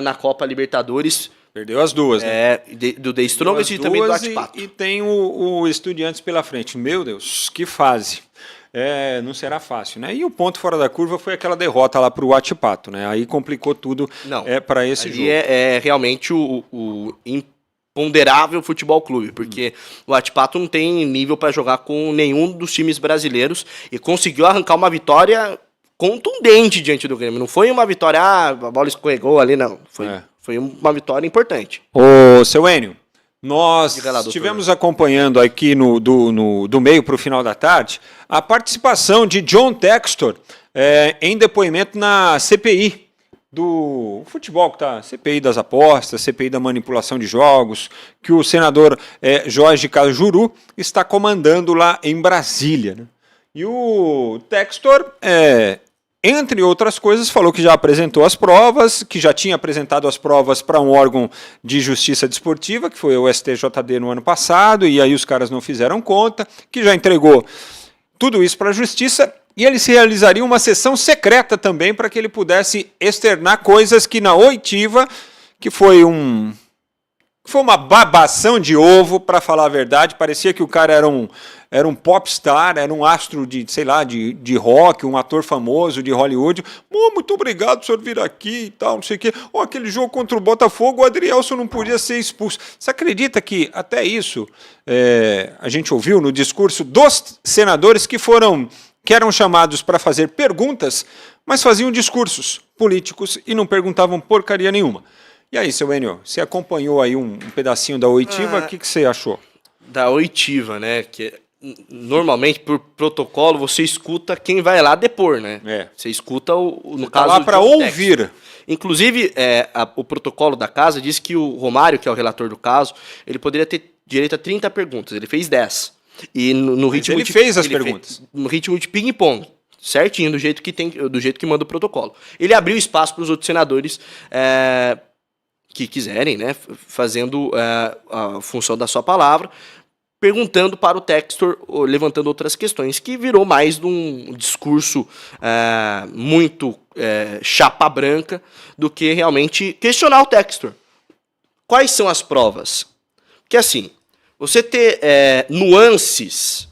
na Copa Libertadores. Perdeu as duas, né? Do The Strongest e também do Atipato. E tem o Estudiantes pela frente. Meu Deus, que fase. Não será fácil, né? E o ponto fora da curva foi aquela derrota lá para o Atipato, né? Aí complicou tudo para esse jogo. É realmente o imponderável futebol clube, porque o Atipato não tem nível para jogar com nenhum dos times brasileiros e conseguiu arrancar uma vitória contundente diante do Grêmio. Não foi uma vitória, a bola escorregou ali, não. Foi uma vitória importante. Ô, seu Enio, nós estivemos acompanhando aqui do meio para o final da tarde a participação de John Textor em depoimento na CPI do futebol, que tá CPI das apostas, CPI da manipulação de jogos, que o senador Jorge Cajuru está comandando lá em Brasília, né? E o Textor, entre outras coisas, falou que já apresentou as provas, que já tinha apresentado as provas para um órgão de justiça desportiva, que foi o STJD no ano passado, e aí os caras não fizeram conta, que já entregou tudo isso para a justiça, e ele se realizaria uma sessão secreta também para que ele pudesse externar coisas que na oitiva, que foi uma babação de ovo, para falar a verdade. Parecia que o cara era um popstar, era um astro de, sei lá, de rock, um ator famoso de Hollywood. Muito obrigado, o senhor vir aqui e tal, não sei o quê. Aquele jogo contra o Botafogo, o Adrielson não podia ser expulso. Você acredita que até isso a gente ouviu no discurso dos senadores que eram chamados para fazer perguntas, mas faziam discursos políticos e não perguntavam porcaria nenhuma. E aí, seu Enio, você acompanhou aí um pedacinho da oitiva, o que você achou? Da oitiva, né, que normalmente por protocolo você escuta quem vai lá depor, né? Você escuta no caso lá para ouvir. Inclusive, o protocolo da casa diz que o Romário, que é o relator do caso, ele poderia ter direito a 30 perguntas, ele fez 10. E no ritmo ele fez as perguntas. No ritmo de ping-pong, certinho, do jeito que manda o protocolo. Ele abriu espaço para os outros senadores que quiserem, né, fazendo a função da sua palavra, perguntando para o Textor, levantando outras questões, que virou mais de um discurso muito chapa branca do que realmente questionar o Textor. Quais são as provas? Porque assim, você ter nuances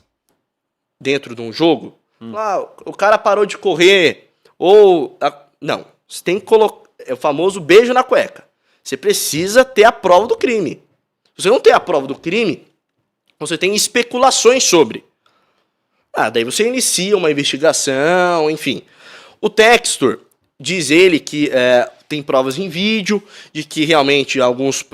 dentro de um jogo, o cara parou de correr, não, você tem que colocar, é o famoso beijo na cueca. Você precisa ter a prova do crime. Se você não tem a prova do crime, você tem especulações sobre. Daí você inicia uma investigação, enfim. O Textor diz ele que tem provas em vídeo, de que realmente alguns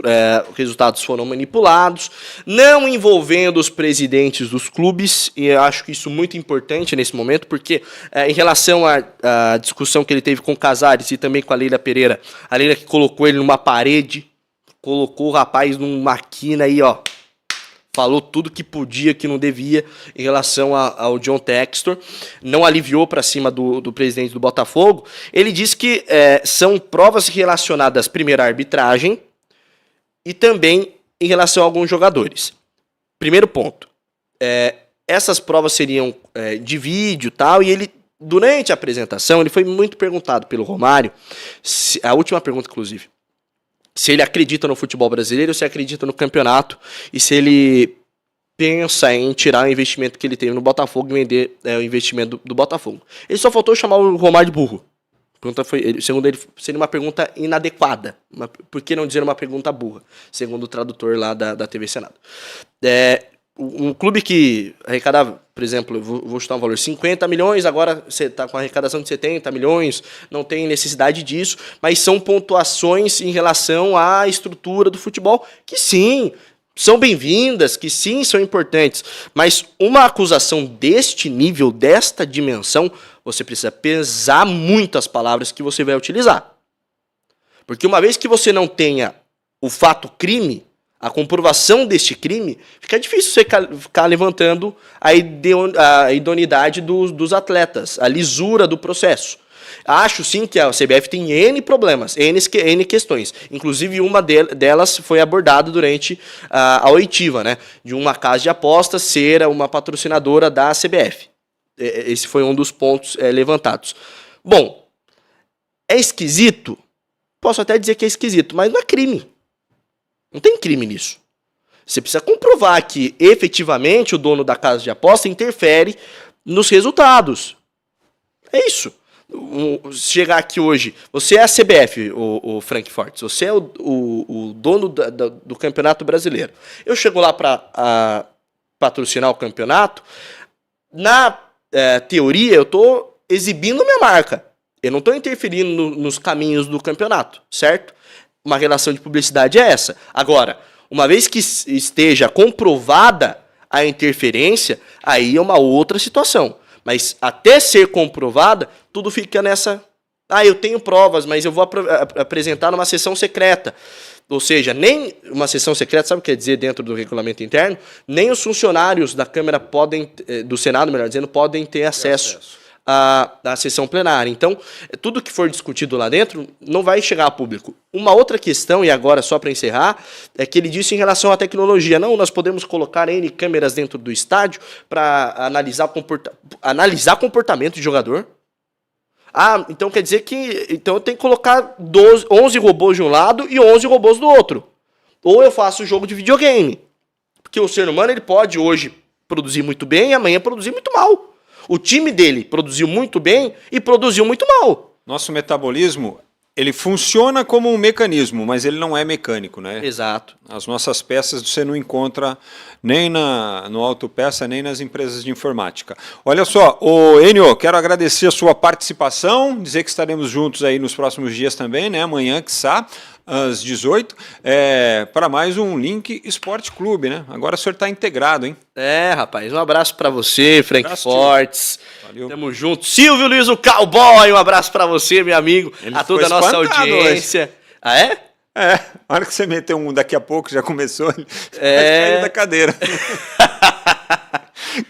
resultados foram manipulados, não envolvendo os presidentes dos clubes, e eu acho que isso é muito importante nesse momento, porque em relação à discussão que ele teve com o Casares e também com a Leila Pereira, a Leila que colocou ele numa parede, colocou o rapaz numa quina aí, ó, falou tudo que podia, que não devia em relação ao John Textor, não aliviou para cima do presidente do Botafogo. Ele disse que são provas relacionadas, primeiro, à arbitragem e também em relação a alguns jogadores. Primeiro ponto, essas provas seriam de vídeo e tal, e ele, durante a apresentação, ele foi muito perguntado pelo Romário, a última pergunta, inclusive, se ele acredita no futebol brasileiro, se acredita no campeonato e se ele pensa em tirar o investimento que ele teve no Botafogo e vender o investimento do Botafogo. Ele só faltou chamar o Romário de burro. A pergunta foi, segundo ele, seria uma pergunta inadequada. Por que não dizer uma pergunta burra? Segundo o tradutor lá da TV Senado. Um clube que arrecadava, por exemplo, eu vou chutar um valor, 50 milhões, agora você está com a arrecadação de 70 milhões, não tem necessidade disso, mas são pontuações em relação à estrutura do futebol, que sim, são bem-vindas, que sim, são importantes, mas uma acusação deste nível, desta dimensão, você precisa pesar muito as palavras que você vai utilizar. Porque uma vez que você não tenha o fato crime, a comprovação deste crime, fica difícil você ficar levantando a idoneidade dos atletas, a lisura do processo. Acho sim que a CBF tem N problemas, N questões. Inclusive, uma delas foi abordada durante a oitiva, né? De uma casa de apostas ser uma patrocinadora da CBF. Esse foi um dos pontos levantados. Bom, é esquisito? Posso até dizer que é esquisito, mas não é crime. Não tem crime nisso. Você precisa comprovar que, efetivamente, o dono da casa de aposta interfere nos resultados. É isso. Chegar aqui hoje, você é a CBF, o Frank Fortes, você é o dono do Campeonato Brasileiro. Eu chego lá para patrocinar o campeonato, na teoria eu estou exibindo minha marca. Eu não estou interferindo nos caminhos do campeonato, certo? Uma relação de publicidade é essa. Agora, uma vez que esteja comprovada a interferência, aí é uma outra situação. Mas até ser comprovada, tudo fica nessa... eu tenho provas, mas eu vou apresentar numa sessão secreta. Ou seja, nem uma sessão secreta, sabe o que quer dizer dentro do regulamento interno? Nem os funcionários da Câmara podem, do Senado, melhor dizendo, podem ter acesso à sessão plenária. Então, tudo que for discutido lá dentro não vai chegar a público. Uma outra questão, e agora só para encerrar, é que ele disse em relação à tecnologia. Não, nós podemos colocar N câmeras dentro do estádio para analisar comportamento de jogador. Então quer dizer que então eu tenho que colocar 11 robôs de um lado e 11 robôs do outro. Ou eu faço jogo de videogame. Porque o ser humano ele pode hoje produzir muito bem e amanhã produzir muito mal. O time dele produziu muito bem e produziu muito mal. Nosso metabolismo, ele funciona como um mecanismo, mas ele não é mecânico, né? Exato. As nossas peças você não encontra nem no autopeça, nem nas empresas de informática. Olha só, Enio, quero agradecer a sua participação, dizer que estaremos juntos aí nos próximos dias também, né? Amanhã, quiçá, às 18, para mais um Link Esporte Clube, né? Agora o senhor está integrado, hein? Rapaz, um abraço para você, Frank Fortes. Valeu. Tamo junto. Silvio Luiz, o Cowboy, um abraço para você, meu amigo. A toda a nossa audiência. Hoje. A hora que você meteu um daqui a pouco, já começou, ele caiu da cadeira.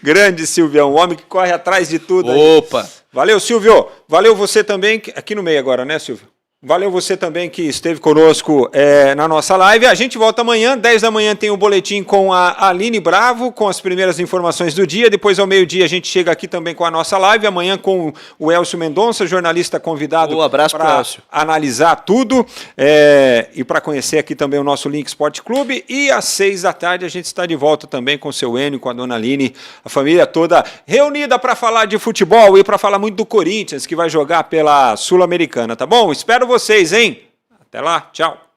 Grande Silvio, um homem que corre atrás de tudo. Opa! Aí. Valeu, Silvio. Valeu você também, aqui no meio agora, né, Silvio? Valeu você também que esteve conosco na nossa live. A gente volta amanhã, 10 da manhã tem o boletim com a Aline Bravo, com as primeiras informações do dia. Depois ao meio-dia a gente chega aqui também com a nossa live. Amanhã com o Elcio Mendonça, jornalista convidado para analisar tudo e para conhecer aqui também o nosso Link Esporte Clube. E às 6 da tarde a gente está de volta também com o seu Enio, com a dona Aline, a família toda reunida para falar de futebol e para falar muito do Corinthians, que vai jogar pela Sul-Americana, tá bom? Espero vocês, hein? Até lá, tchau.